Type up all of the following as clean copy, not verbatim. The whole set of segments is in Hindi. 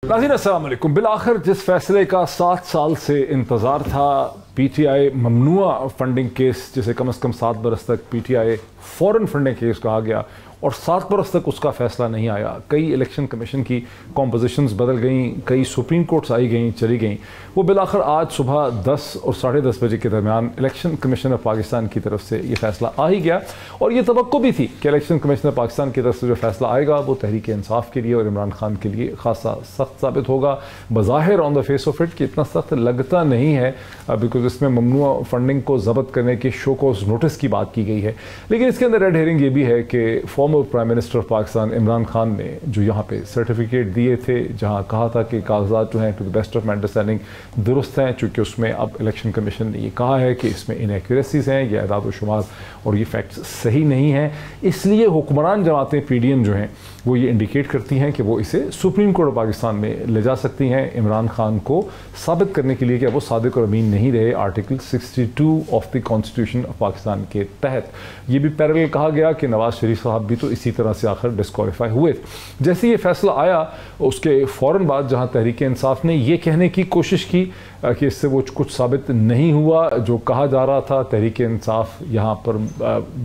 नाज़रीन अस्सलाम वालेकुम। बिलाखिर जिस फैसले का 7 साल से इंतज़ार था, पीटीआई ममनुआ फंडिंग केस जिसे कम से कम 7 बरस तक पीटीआई फॉरेन फंडिंग केस कहा गया और 7 बरस तक उसका फैसला नहीं आया। कई इलेक्शन कमीशन की कॉम्पोजिशंस बदल गई, कई सुप्रीम कोर्ट्स आई गई चली गई। वो बिलाखिर आज सुबह 10 और 10:30 बजे के दरमियान इलेक्शन कमीशन ऑफ पाकिस्तान की तरफ से ये फैसला आ ही गया और ये तवक्को भी थी कि इलेक्शन कमीशन ऑफ पाकिस्तान की तरफ से जो फैसला आएगा वो तहरीक इंसाफ के लिए और इमरान खान के लिए खासा सख्त साबित होगा। बज़ाहिर on the face of it कि इतना सख्त लगता नहीं है बिकॉज इसमें ममनुआ फंडिंग को जब्त करने के शो कोज नोटिस की बात की गई है, लेकिन इसके अंदर रेड हेरिंग ये भी है कि former prime minister of Pakistan Imran Khan ने जो यहाँ पे सर्टिफिकेट दिए थे, जहाँ कहा था कि कागजात जो हैं to the best of my understanding दुरुस्त हैं, चूँकि उसमें अब इलेक्शन कमीशन ने ये कहा है कि इसमें इनएक्यूरेसीज हैं, ये अदाद व शुमार और ये फैक्ट्स सही नहीं हैं, इसलिए हुक्मरान जमातें PDM जो हैं वो ये इंडिकेट करती हैं कि वो इसे सुप्रीम कोर्ट ऑफ पाकिस्तान में ले जा सकती हैं इमरान खान को साबित करने के लिए कि वो सादिक और अमीन नहीं रहे article 62 of the constitution of Pakistan के तहत। ये भी पैरेलल कहा गया कि नवाज शरीफ साहब भी तो इसी तरह से आखिर डिस्क्वालीफाई हुए। जैसे ये फैसला आया उसके फ़ौरन बाद जहाँ तहरीक इंसाफ ने ये कहने की कोशिश की कि इससे वो कुछ साबित नहीं हुआ, जो कहा जा रहा था तहरीक इंसाफ यहाँ पर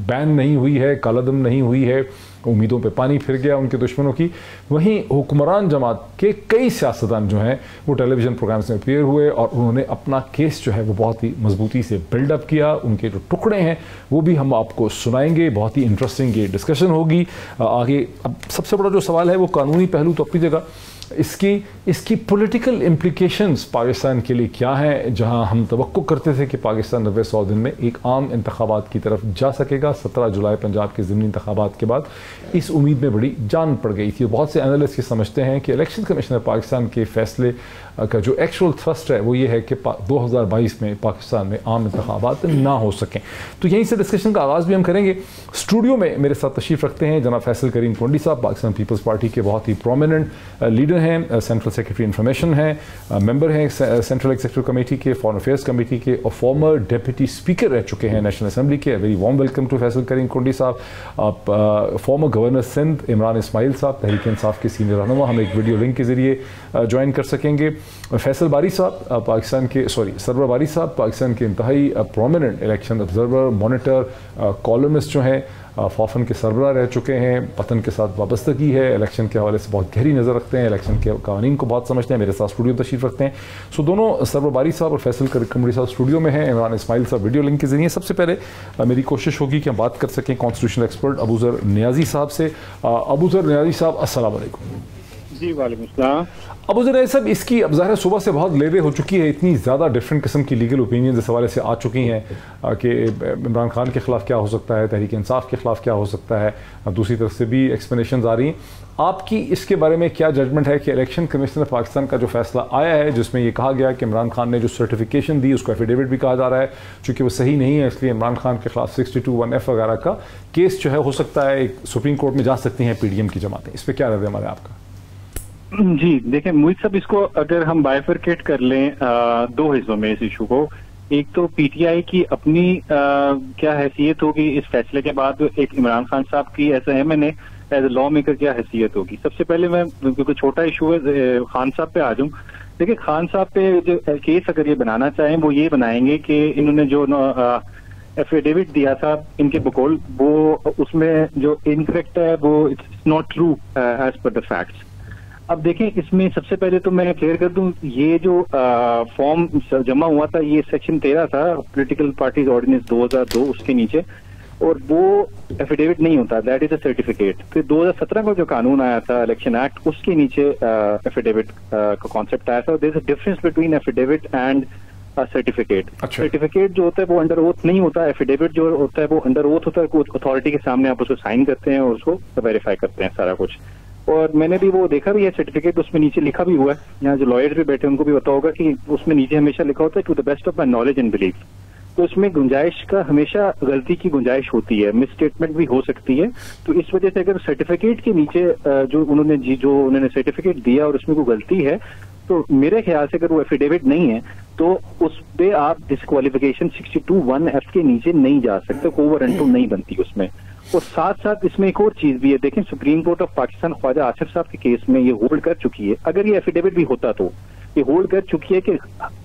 बैन नहीं हुई है, कालादम नहीं हुई है, उम्मीदों पे पानी फिर गया उनके दुश्मनों की, वहीं हुक्मरान जमात के कई सियासतदान जो हैं वो टेलीविज़न प्रोग्राम्स में अपीयर हुए और उन्होंने अपना केस जो है वो बहुत ही मजबूती से बिल्डअप किया। उनके जो टुकड़े हैं वो भी हम आपको सुनाएंगे, बहुत ही इंटरेस्टिंग ये डिस्कशन होगी आगे। अब सबसे बड़ा जो सवाल है वो कानूनी पहलू तो अपनी जगह, इसकी पॉलिटिकल इम्प्लिकेशंस पाकिस्तान के लिए क्या हैं, जहां हम तवक्को करते थे कि पाकिस्तान 90-100 दिन में एक आम इंतखाबात की तरफ जा सकेगा। 17 जुलाई पंजाब के ज़मीनी इंतखाबात के बाद इस उम्मीद में बड़ी जान पड़ गई थी। बहुत से एनालिस्ट ये समझते हैं कि इलेक्शन कमीशन ऑफ पाकिस्तान के फैसले का जो एक्चुअल थ्रस्ट है वो ये है कि 2022 में पाकिस्तान में आम इंतखाबात ना हो सकें। तो यहीं से डिस्कशन का आगाज़ भी हम करेंगे। स्टूडियो में मेरे साथ तशरीफ़ रखते हैं जनाब फैसल करीम टोंडी साहब, पाकिस्तान पीपल्स पार्टी के बहुत ही प्रोमिनेंट लीडर हैं, सेंट्रल सेक्रेटरी इंफॉर्मेशन हैं, मेंबर हैं सेंट्रल एग्जीक्यूटिव कमेटी के, फॉरेन अफेयर्स कमेटी के और फॉर्मर डिप्टी स्पीकर रह चुके हैं नेशनल असेंबली के। Very warm welcome to Faisal Karim Tondi साहब। आप फॉर्मर गवर्नर सिंध इमरान इस्माइल साहब, तहरीक इंसाफ के सीनियर रहनुमा, हम एक वीडियो लिंक के ज़रिए ज्वाइन कर सकेंगे। फैसल बारी साहब पाकिस्तान के सरवर बारी साहब पाकिस्तान के इंतहाई prominent election observer, monitor, columnist जो हैं, फॉफन के सरबराह रह चुके हैं, वतन के साथ वाबस्तगी है, इलेक्शन के हवाले से बहुत गहरी नज़र रखते हैं, इलेक्शन के कानून को बहुत समझते हैं, मेरे साथ स्टूडियो में तशरीफ़ रखते हैं। सो दोनों सरवर बारी साहब और फैसल कमरी साहब स्टूडियो में हैं, इमरान इस्माइल साहब वीडियो लिंक के जरिए। सबसे पहले मेरी कोशिश होगी कि हम बात कर सकें कॉन्स्टिट्यूशनल एक्सपर्ट अबूज़र नियाज़ी साहब से। अबूज़र नियाज़ी साहब अस्सलाम वालेकुम। जी वालेकुम सलाम। अबूज़र नियाज़ी साहब, इसकी अब ज़ाहिर सुबह से बहुत लेवे हो चुकी है, इतनी ज़्यादा डिफरेंट किस्म की लीगल ओपिनियन इस हवाले से आ चुकी हैं कि इमरान खान के ख़िलाफ़ क्या हो सकता है, तहरीक इंसाफ के ख़िलाफ़ क्या हो सकता है, दूसरी तरफ से भी एक्सप्लेनेशन आ रही हैं। आपकी इसके बारे में क्या जजमेंट है कि इलेक्शन कमीशन ऑफ पाकिस्तान का जो फैसला आया है जिसमें ये कहा गया कि इमरान खान ने जो सर्टिफिकेशन दी उसको एफिडेविट भी कहा जा रहा है, चूँकि वो सही नहीं है इसलिए इमरान खान के खिलाफ 62(1)(f) वगैरह का केस जो है हो सकता है सुप्रीम कोर्ट में जा सकती हैं PDM की जमातें, इस पर क्या रद्द अमल है आपका? जी देखें मुझ सब इसको अगर हम बाइफरकेट कर लें दो हिस्सों में इस इशू को, एक तो पीटीआई की अपनी क्या हैसियत होगी इस फैसले के बाद, एक इमरान खान साहब की as MNA as a law maker क्या हैसियत होगी। सबसे पहले मैं क्योंकि छोटा इशू है खान साहब पे आ जाऊं। देखिए खान साहब पे जो केस अगर ये बनाना चाहें वो ये बनाएंगे कि इन्होंने जो एफिडेविट दिया था इनके बकौल, वो उसमें जो इनकरेक्ट है वो it's not true as per the facts. अब देखें इसमें सबसे पहले तो मैं क्लियर कर दूं, ये जो फॉर्म जमा हुआ था ये सेक्शन 13 था पॉलिटिकल पार्टीज ऑर्डिनेंस 2002 उसके नीचे, और वो एफिडेविट नहीं होता, दैट इज अ सर्टिफिकेट। फिर 2017 का जो कानून आया था इलेक्शन एक्ट उसके नीचे एफिडेविट का कॉन्सेप्ट आया था। There is a difference between affidavit and certificate. Certificate जो होता है वो अंडर ओथ नहीं होता, एफिडेविट जो होता है वो अंडर ओथ होता है, अथॉरिटी के सामने आप उसको साइन करते हैं और उसको वेरीफाई करते हैं सारा कुछ। और मैंने भी वो देखा भी है सर्टिफिकेट, उसमें नीचे लिखा भी हुआ है, यहाँ जो लॉयर्स भी बैठे हैं उनको भी पता होगा कि उसमें नीचे हमेशा लिखा होता है to the best of my knowledge and belief. तो इसमें गुंजाइश का हमेशा गलती की गुंजाइश होती है, मिस स्टेटमेंट भी हो सकती है। तो इस वजह से अगर सर्टिफिकेट के नीचे जो उन्होंने सर्टिफिकेट दिया और उसमें कोई गलती है तो मेरे ख्याल से अगर वो एफिडेविट नहीं है तो उस पे आप डिस्क्वालिफिकेशन 62(1)(f) के नीचे नहीं जा सकते, ओवर एंड टू नहीं बनती उसमें। और साथ साथ इसमें एक और चीज भी है, देखें Supreme Court of Pakistan Khawaja Asif साहब के केस में ये होल्ड कर चुकी है, अगर ये एफिडेविट भी होता तो ये होल्ड कर चुकी है कि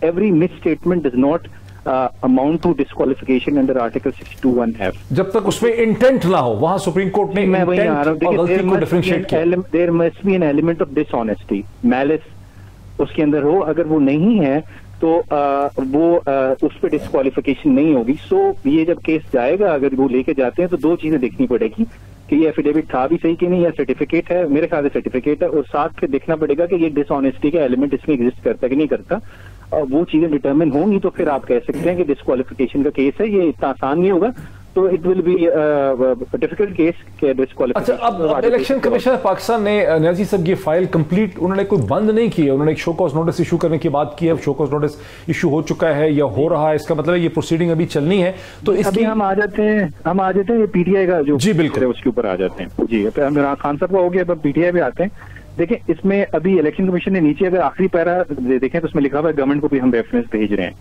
every misstatement does not amount to disqualification under article 621F। जब तक उसमें इंटेंट ना हो, वहां सुप्रीम कोर्ट ने मैं वही आ रहा हूँ, there must be an element of dishonesty, malice उसके अंदर हो, अगर वो नहीं है तो वो उस पर डिस्क्वालिफिकेशन नहीं होगी। सो ये जब केस जाएगा, अगर वो लेके जाते हैं तो दो चीजें देखनी पड़ेगी कि ये एफिडेविट था भी सही कि नहीं, या सर्टिफिकेट है, मेरे ख्याल से सर्टिफिकेट है, और साथ फिर देखना पड़ेगा कि ये डिसऑनेस्टी का एलिमेंट इसमें एग्जिस्ट करता है कि नहीं करता। वो चीजें डिटरमिन होंगी तो फिर आप कह सकते हैं कि डिस्क्वालिफिकेशन का केस है। ये इतना आसान नहीं होगा, तो it will be difficult case के डिस्क्वालिफिकेशन। अच्छा, अब इलेक्शन कमीशन पाकिस्तान ने नियाज़ी साहब ये फाइल कंप्लीट उन्होंने कोई बंद नहीं की है, उन्होंने एक शो कॉज नोटिस इशू करने की बात की है, शो कॉज नोटिस इशू हो चुका है या हो रहा है, इसका मतलब ये प्रोसीडिंग अभी चलनी है। तो इसकी हम आ जाते हैं ये पीटीआई का जो जी बिल्कुल उसके ऊपर आ जाते हैं जी। इमरान खान साहब का हो गया, अब पीटीआई पे आते हैं। देखिए इसमें अभी इलेक्शन कमीशन ने नीचे अगर आखिरी पैरा देखें तो उसमें लिखा हुआ है, गवर्नमेंट को भी हम रेफरेंस भेज रहे हैं।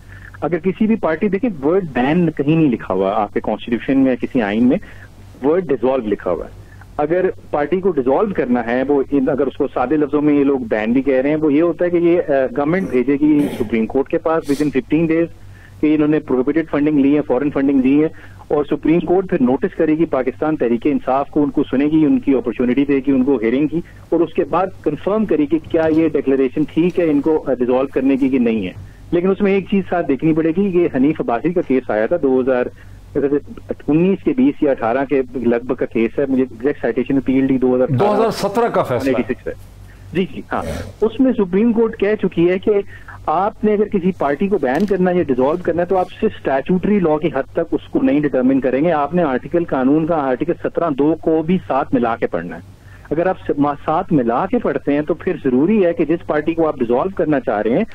अगर किसी भी पार्टी, देखिए वर्ड बैन कहीं नहीं लिखा हुआ आपके कॉन्स्टिट्यूशन में या किसी आइन में, वर्ड डिसॉल्व लिखा हुआ है। अगर पार्टी को डिसॉल्व करना है, वो अगर उसको सादे लफ्जों में ये लोग बैन भी कह रहे हैं, वो ये होता है कि ये गवर्नमेंट भेजेगी सुप्रीम कोर्ट के पास विद इन 15 डेज कि इन्होंने प्रोहिबिटेड फंडिंग ली है, फॉरेन फंडिंग ली है, और सुप्रीम कोर्ट फिर नोटिस करेगी पाकिस्तान तहरीके इंसाफ को, उनको सुनेगी, उनकी अपॉर्चुनिटी देगी उनको हियरिंग की, और उसके बाद कंफर्म करेगी क्या ये डिक्लेरेशन ठीक है इनको डिसॉल्व करने की कि नहीं है। लेकिन उसमें एक चीज साथ देखनी पड़ेगी कि हनीफ अब्बासी का केस आया था 2019 के 20 या 18 के लगभग का केस है, मुझे एग्जैक्ट साइटेशन PLD 2017 का फैसला 86 है जी हाँ। उसमें सुप्रीम कोर्ट कह चुकी है कि आपने अगर किसी पार्टी को बैन करना है या डिसॉल्व करना है तो आप सिर्फ स्टैट्यूटरी लॉ की हद तक उसको नहीं डिटरमिन करेंगे, आपने कानून का आर्टिकल 17(2) को भी साथ मिला के पढ़ना है। अगर आप साथ मिला के पढ़ते हैं तो फिर जरूरी है कि जिस पार्टी को आप डिसॉल्व करना चाह रहे हैं,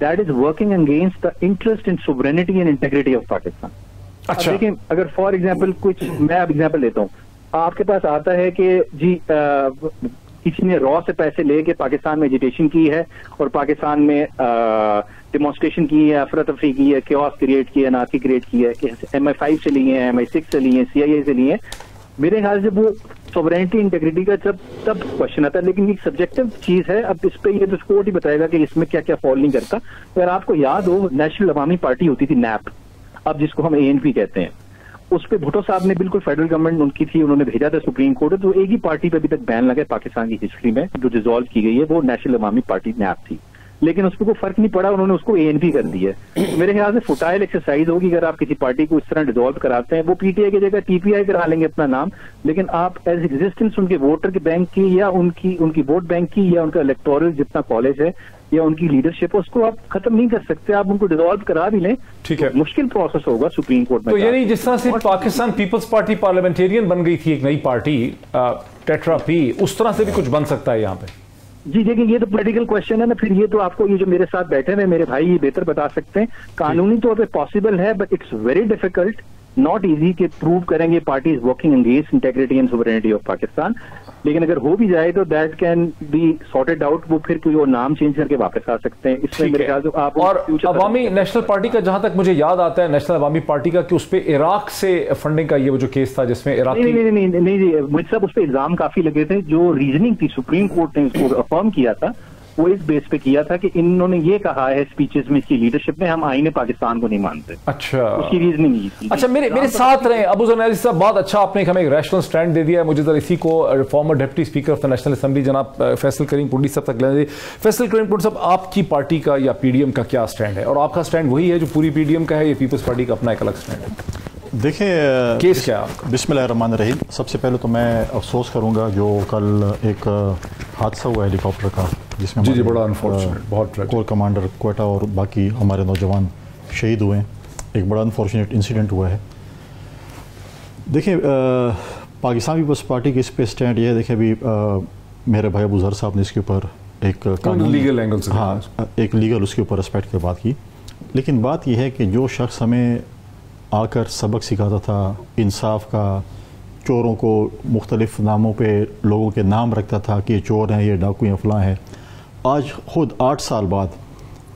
that is working against the interest in sovereignty and integrity of Pakistan. अच्छा, लेकिन अगर फॉर एग्जाम्पल कुछ मैं अब एग्जाम्पल लेता हूँ, आपके पास आता है कि जी किसी ने रॉ से पैसे लेके पाकिस्तान में एजिटेशन की है और पाकिस्तान में डिमॉन्स्ट्रेशन की है, अफरा तफरी की है, क्योस क्रिएट की है, अनार्की क्रिएट की है, MI5 से ली है, MI6 से ली है, CIA से ली है। मेरे ख्याल से वो सोवरेनिटी इंटेग्रिटी का तब क्वेश्चन आता है, लेकिन एक सब्जेक्टिव चीज है। अब इस पे ये तो कोर्ट ही बताएगा कि इसमें क्या क्या फॉल नहीं करता। अगर आपको याद हो, नेशनल अवामी पार्टी होती थी NAP, अब जिसको हम ANP कहते हैं, उस पे भुट्टो साहब ने बिल्कुल फेडरल गवर्नमेंट उनकी थी, उन्होंने भेजा था सुप्रीम कोर्ट, तो एक ही पार्टी पे अभी तक बैन लगा है पाकिस्तान की हिस्ट्री में जो डिसॉल्व की गई है, वो नेशनल अवामी पार्टी NAP थी। लेकिन उस पर कोई फर्क नहीं पड़ा, उन्होंने उसको ANP कर दिया है। मेरे ख्याल से फुटाइल एक्सरसाइज होगी अगर आप किसी पार्टी को इस तरह डिसॉल्व कराते हैं। वो PTI की जगह TPI करा लेंगे अपना नाम, लेकिन आप एज एग्जिस्टेंस उनके वोटर के बैंक की या उनकी वोट बैंक की या उनका इलेक्टोरल जितना कॉलेज है या उनकी लीडरशिप है, उसको आप खत्म नहीं कर सकते। आप उनको डिसॉल्व करा भी लें, ठीक है, मुश्किल प्रोसेस होगा सुप्रीम कोर्ट में। तो यानी जिस तरह से पाकिस्तान पीपल्स पार्टी पार्लियामेंटेरियन बन गई थी एक नई पार्टी टेट्रा P, उस तरह से भी कुछ बन सकता है यहाँ पे। जी देखिए, ये तो पॉलिटिकल क्वेश्चन है ना, फिर ये तो आपको ये जो मेरे साथ बैठे हैं मेरे भाई ये बेहतर बता सकते हैं। कानूनी तौर पे पॉसिबल है, but it's very difficult, not easy कि प्रूव करेंगे party is working against integrity and sovereignty of Pakistan. लेकिन अगर हो भी जाए तो that can be sorted out, वो फिर कोई और नाम चेंज करके वापस आ सकते हैं। इसमें मेरे ख्याल से आप और अवामी नेशनल पार्टी का जहां तक मुझे याद आता है, नेशनल अवामी पार्टी का कि उस पर इराक से फंडिंग का ये वो जो केस था जिसमें इराक नहीं जी, मुझे सब उस पर इल्जाम काफी लगे थे। जो रीजनिंग थी सुप्रीम कोर्ट ने उसको अफर्म किया था, वो इस बेस पे किया था कि इन्होंने ये कहा है स्पीचेस में, इसकी लीडरशिप में, हम आईने पाकिस्तान को नहीं मानते। अच्छा, उसकी रीजनिंग ये थी। अच्छा, मेरे साथ रहे अबू ज़र नियाज़ी साहब, बहुत अच्छा आपने हमें एक रैशनल स्टैंड दे दिया है। मुझे जरा इसी को farmer deputy speaker of the national assembly जनाब फैसल करीम पुंडी साहब तक लेने। फैसल करीम पुंडी साहब, आपकी पार्टी का या PDM का क्या स्टैंड है, और आपका स्टैंड वही है जो पूरी PDM का है, या पीपल्स पार्टी का अपना एक अलग स्टैंड है? देखिए, केस क्या है? बिस्मिल्लाहिर्रहमानिर्रहीम। सबसे पहले तो मैं अफसोस करूंगा जो कल एक हादसा हुआ हेलीकॉप्टर का, जिसमें जी बड़ा अनफॉर्चुनेट, बहुत कोर कमांडर क्वेटा और बाकी हमारे नौजवान शहीद हुए हैं। एक बड़ा अनफॉर्चुनेट इंसिडेंट हुआ है। देखिए, पाकिस्तान पीपल्स पार्टी की इस पे स्टैंड ये है। देखिए, अभी मेरे भाई अबू ज़र साहब ने इसके ऊपर एक लीगल एंगल से, हाँ, एक लीगल उसके ऊपर एस्पेक्ट की बात की। लेकिन बात यह है कि जो शख्स हमें आकर सबक सिखाता था इंसाफ का, चोरों को मुख्तलिफ नामों पे लोगों के नाम रखता था कि ये चोर हैं, ये डाकू हैं, फलां हैं, आज खुद 8 साल बाद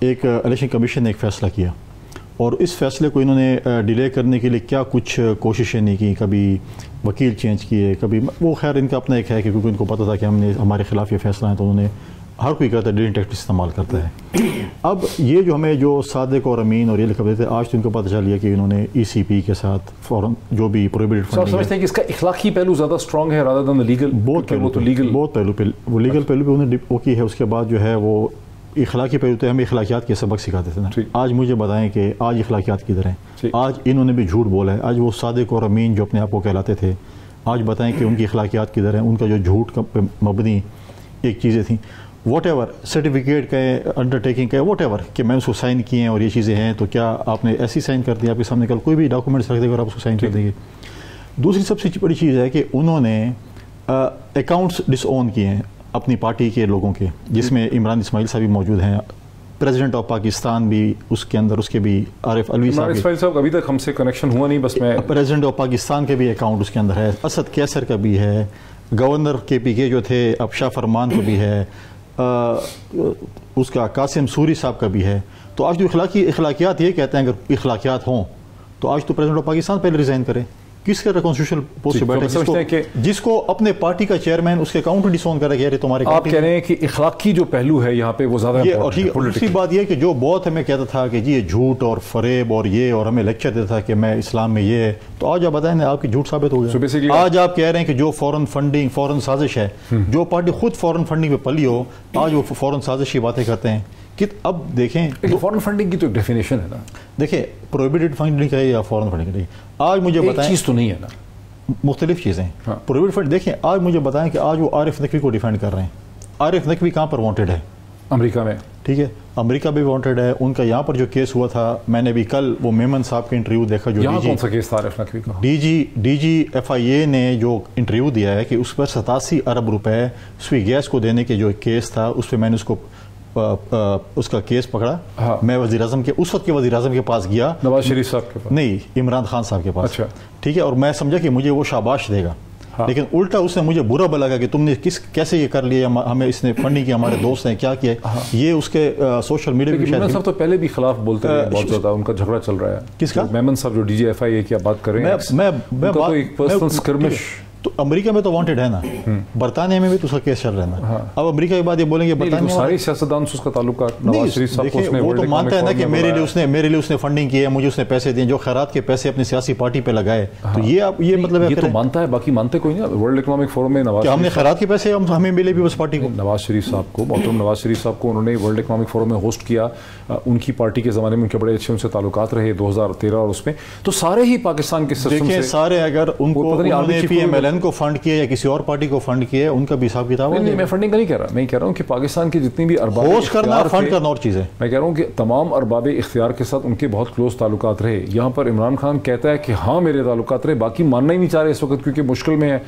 एक इलेक्शन कमीशन ने एक फ़ैसला किया और इस फैसले को इन्होंने डिले करने के लिए क्या कुछ कोशिशें नहीं की, कभी वकील चेंज किए, कभी वो खैर इनका अपना एक है कि क्योंकि इनको पता था कि हमने हमारे खिलाफ ये फैसला है तो उन्होंने हर कोई कहता है डिलींग टैक्टिक्स इस्तेमाल करता है। अब ये जो हमें जो सादिक और अमीन और ये लिखा देते आज तो इनको पता चल गया कि इन्होंने ECP के साथ फौरन जो भी प्रोहिबिटेड फंडिंग समझते हैं कि इसका इखलाकी पहलू ज़्यादा स्ट्रॉन्ग है रादर देन लीगल। बहुत पहलू पे वो लीगल पहलू पे उन्होंने वो की है। उसके बाद जो है वो इखलाकी पहलू तो हमें इखलाकियात के सबक सिखाते थे ना। आज मुझे बताएं कि आज इखलाकियात किधर हैं। आज इन्होंने भी झूठ बोला है। आज वो सादिक और अमीन जो अपने आप को कहलाते थे, आज बताएं कि उनकी इखलाकियात किधर हैं। उनका जो झूठ का मबनी एक चीज़ें थी, वॉट एवर सर्टिफिकेट का अंडरटेकिंग का वॉट एवर कि मैं उसको साइन किए हैं और ये चीज़ें हैं, तो क्या आपने ऐसी साइन कर दी? आपके सामने कल कोई भी डॉक्यूमेंट्स रख देगा और आप उसको साइन कर देंगे। दूसरी सबसे बड़ी चीज़ है कि उन्होंने अकाउंट्स डिसओन किए हैं अपनी पार्टी के लोगों के, जिसमें इमरान इस्माइल साहब भी मौजूद हैं, प्रेसिडेंट ऑफ पाकिस्तान भी उसके अंदर, उसके भी आरिफ अलवी साहब अभी तक हमसे कनेक्शन हुआ नहीं, बस मैं प्रेसिडेंट ऑफ पाकिस्तान के भी अकाउंट उसके अंदर है, असद कैसर का भी है, गवर्नर KPK जो थे अब शाह फरमान का भी है, उसका कासिम सूरी साहब का भी है। तो आज जो इखलाकियात ये कहते हैं अगर इखलाकियात हों तो आज तो प्रेसिडेंट ऑफ पाकिस्तान पहले रिजाइन करे। किसका कॉन्स्टिट्यूशनल पोस्ट पे बैठे जिसको अपने पार्टी का चेयरमैन उसके अकाउंट डिसोन कर रहा है। तुम्हारे आप कह रहे हैं कि इखलाकी जो पहलू है यहाँ पे वो ज्यादा और दूसरी बात यह कि जो बहुत हमें कहता था कि जी ये झूठ और फरेब और ये, और हमें लेक्चर देता था कि मैं इस्लाम में ये है, तो आज आप बताएं ना आपकी झूठ साबित हो गया। आज आप कह रहे हैं कि जो फॉरेन फंडिंग फॉरेन साजिश है, जो पार्टी खुद फॉरेन फंडिंग पे पली हो, आज वो फॉरेन साजिश की बातें करते हैं कि अब देखें फॉरेन फंडिंग की तो डेफिनेशन है ना। देखिए प्रोहिबिटेड फंडिंग है या फॉरेन फंडिंग है, आज मुझे बताएं चीज़ तो नहीं है ना, मुख्तलिफ चीज़ें। प्रोहिबिटेड फंड देखें, आज मुझे बताएं कि आज वो आरिफ नकवी को डिफेंड कर रहे हैं। आरिफ नकवी कहाँ पर वांटेड है? अमेरिका में। ठीक है, अमेरिका भी वांटेड है। उनका यहाँ पर जो केस हुआ था, मैंने भी कल वो मेमन साहब का इंटरव्यू देखा, जो कौन सा केस था आरिफ नकवी का? DG FIA ने जो इंटरव्यू दिया है कि उस पर 87 अरब रुपए स्वी गैस को देने के जो केस था, उस पर मैंने उसका केस पकड़ा। हाँ। मैं वज़ीर आज़म के उस वक्त के वज़ीर आज़म के पास गया, नवाज शरीफ साहब के पास नहीं, इमरान खान साहब के पास। अच्छा। ठीक है, और मैं समझा कि मुझे वो शाबाश देगा। हाँ। लेकिन उल्टा उसने मुझे बुरा लगा कि तुमने कैसे ये कर लिया, हमें इसने फंडिंग की, हमारे दोस्त ने क्या किया। हाँ। ये उसके सोशल मीडिया मेमन साहब तो पहले भी खिलाफ बोलते हैं, बहुत ज्यादा उनका झगड़ा चल रहा है। किसका? मेमन साहब जो DG FIA की आप बात कर रहे हैं, मैं एक पर्सनल स्किर्मिश। तो अमेरिका में तो वांटेड है ना, बरतानिया में भी तो उसका केस चल रहा है ना। हाँ। अब अमेरिका के बाद ये बोलेंगे बरतानिया सारी सियासतदान से उसका ताल्लुक नवाज शरीफ साहब को उसने, वो तो मानता है ना कि मेरे लिए उसने फंडिंग की है, मुझे उसने पैसे दिए, जो खैरात के पैसे अपनी सियासी पार्टी पे लगाए। तो ये मतलब ये तो मानता है, बाकी मानते कोई नहीं। वर्ल्ड इकोनॉमिक फोरम में नवाज हमने खैरात के पैसे हमें मिले भी उस पार्टी को, नवाज शरीफ साहब को, मोहतरम नवाज शरीफ साहब को उन्होंने वर्ल्ड इकोनॉमिक फोरम में होस्ट किया। उनकी पार्टी के ज़माने में उनके बड़े अच्छे उनसे ताल्लुकात रहे 2013 और उसमें। तो सारे ही पाकिस्तान के सिस्टम से सारे अगर उनको PMLN को फंड किया या किसी और पार्टी को फंड किया, उनका भी हिसाब किताब नहीं। मैं फंडिंग का नहीं कह रहा, मैं कह रहा हूँ कि पाकिस्तान की जितनी भी अरबाब होस्ट करना फंड करना और चीज़ है। मैं कह रहा हूँ कि तमाम अरबाब इख्तियार के साथ उनके बहुत क्लोज ताल्लुकात रहे। यहाँ पर इमरान खान कहता है कि हाँ मेरे ताल्लुकात रहे, बाकी मानना ही नहीं चाह रहे इस वक्त क्योंकि मुश्किल में है।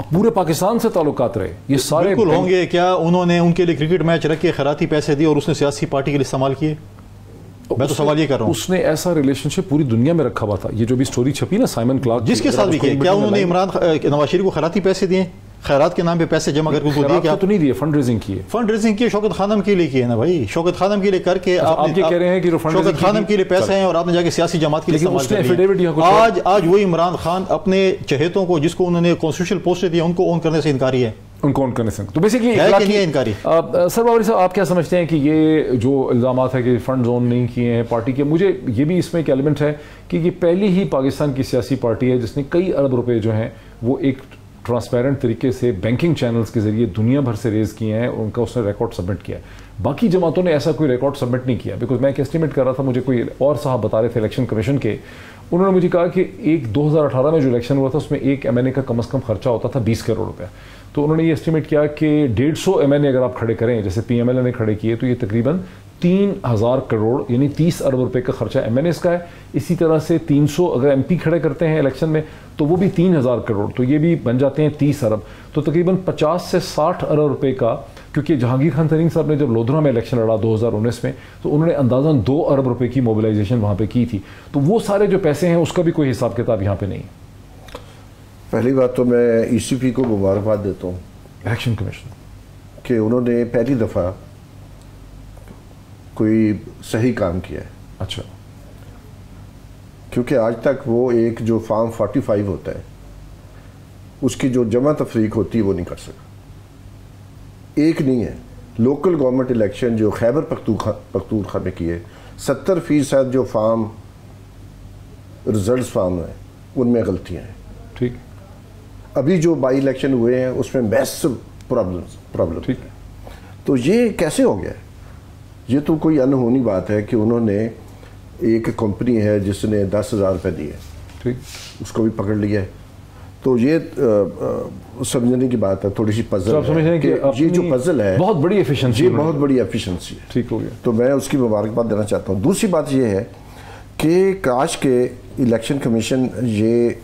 पूरे पाकिस्तान से ताल्लुकात रहे, ये सारे बिल्कुल होंगे। क्या उन्होंने उनके लिए क्रिकेट मैच रख के खैराती पैसे दिए और उसने सियासी पार्टी के लिए इस्तेमाल किए? मैं तो सवाल ये कर रहा हूँ। उसने ऐसा रिलेशनशिप पूरी दुनिया में रखा हुआ था। ये जो भी स्टोरी छपी ना साइमन क्लार्क जिसके साथ भी किया, क्या उन्होंने नवाज शरीफ को खैराती पैसे दिए? खैरात के नाम पे पैसे जमा करके उनको दिए? क्या तो नहीं दिए, फंड रेजिंग किए। फंड रेजिंग किए, शौकत खानम के लिए किए ना भाई, शौकत खानम के लिए करके आप ये कह रहे हैं कि शौकत खानम के लिए पैसे हैं और आपने जाके सियासी जमात के लिए इस्तेमाल कर दिया। आज वही इमरान खान अपने चहेतों को, जिसको उन्होंने कॉन्स्टिट्यूशनल पोस्ट दिया, उनको ओन करने से इनकारी है। उनको ऑन करने से तो बेसिकली इनकारी। सर बाबरी साहब, आप क्या समझते हैं कि ये जो इल्ज़ाम है कि फंड जोन नहीं किए हैं पार्टी के, मुझे ये भी इसमें एक एलिमेंट है कि ये पहली ही पाकिस्तान की सियासी पार्टी है जिसने कई अरब रुपए जो हैं वो एक ट्रांसपेरेंट तरीके से बैंकिंग चैनल्स के जरिए दुनिया भर से रेज किए हैं और उनका उसने रिकॉर्ड सबमिट किया। बाकी जमातों ने ऐसा कोई रिकॉर्ड सबमिट नहीं किया। बिकॉज मैं एक एस्टिमेट कर रहा था, मुझे कोई और साहब बता रहे थे इलेक्शन कमीशन के, उन्होंने मुझे कहा कि एक 2018 में जो इलेक्शन हुआ था उसमें एक MNA का कम से कम खर्चा होता था 20 करोड़ रुपया। तो उन्होंने ये एस्टिमेट किया कि 150 MNA अगर आप खड़े करें, जैसे PMLN ने खड़े किए, तो ये तकरीबन 3000 करोड़ यानी 30 अरब रुपए का खर्चा MNAs का है। इसी तरह से 300 अगर MP खड़े करते हैं इलेक्शन में तो वो भी 3000 करोड़, तो ये भी बन जाते हैं 30 अरब। तो तकरीबन 50 से 60 अरब रुपए का, क्योंकि जहांगीर खान तरीन साहब ने जब लोधरा में इलेक्शन लड़ा 2019 में, तो उन्होंने अंदाज़न 2 अरब रुपए की मोबिलाइजेशन वहाँ पे की थी। तो वो सारे जो पैसे हैं उसका भी कोई हिसाब किताब यहाँ पे नहीं। पहली बात तो मैं ECP को मुबारकबाद देता हूँ, इलेक्शन कमीशन, कि उन्होंने पहली दफ़ा कोई सही काम किया है। अच्छा। क्योंकि आज तक वो एक जो फॉर्म 45 होता है उसकी जो जमा तफरीक होती है वो नहीं कर सका। एक नहीं है, लोकल गवर्नमेंट इलेक्शन जो खैबर पख्तूनख्वा में किए 70% जो फॉर्म रिजल्ट फॉर्म है उनमें गलतियां हैं। ठीक, अभी जो बाई इलेक्शन हुए हैं उसमें मैसिव प्रॉब्लम। ठीक, तो ये कैसे हो गया? ये तो कोई अनहोनी बात है कि उन्होंने एक कंपनी है जिसने 10,000 रुपये दिए, ठीक, उसको भी पकड़ लिया है। तो ये समझने की बात है, थोड़ी सी पजल तो आप समझ रहे हैं कि ये जो पजल है बहुत बड़ी एफिशिएंसी, ये बहुत बड़ी एफिशिएंसी है। ठीक हो गया। तो मैं उसकी मुबारकबाद देना चाहता हूँ। दूसरी बात ये है कि काश के इलेक्शन कमीशन ये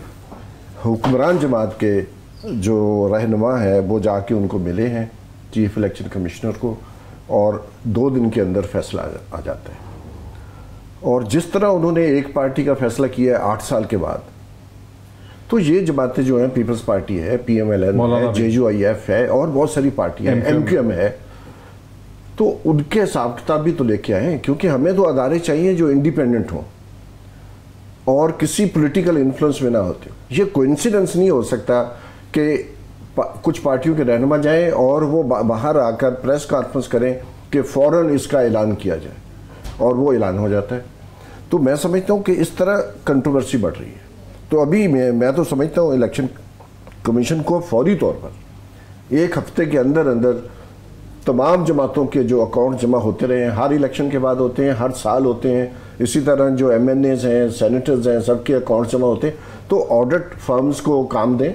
हुक्मरान जमात के जो रहनुमा है वो जाके उनको मिले हैं चीफ इलेक्शन कमिश्नर को, और 2 दिन के अंदर फैसला आ जाता है। और जिस तरह उन्होंने एक पार्टी का फैसला किया है 8 साल के बाद, तो ये जमातें जो हैं, पीपल्स पार्टी है, PMLN है, JUIF है और बहुत सारी पार्टियां हैं, MQM है, तो उनके हिसाब किताब भी तो लेके आए हैं। क्योंकि हमें तो अदारे चाहिए जो इंडिपेंडेंट हों और किसी पॉलिटिकल इन्फ्लुएंस में ना होते हो। ये कोइंसिडेंस नहीं हो सकता कि कुछ पार्टियों के रहनुमा जाएं और वो बाहर आकर प्रेस कॉन्फ्रेंस करें कि फौरन इसका ऐलान किया जाए और वो ऐलान हो जाता है। तो मैं समझता हूँ कि इस तरह कंट्रोवर्सी बढ़ रही है। तो अभी मैं तो समझता हूँ इलेक्शन कमीशन को फौरी तौर पर 1 हफ्ते के अंदर अंदर तमाम जमातों के जो अकाउंट जमा होते रहे हैं, हर इलेक्शन के बाद होते हैं, हर साल होते हैं, इसी तरह जो MNAs हैं, सेनेटर्स हैं, सबके अकाउंट जमा होते हैं, तो ऑडिट फर्म्स को काम दें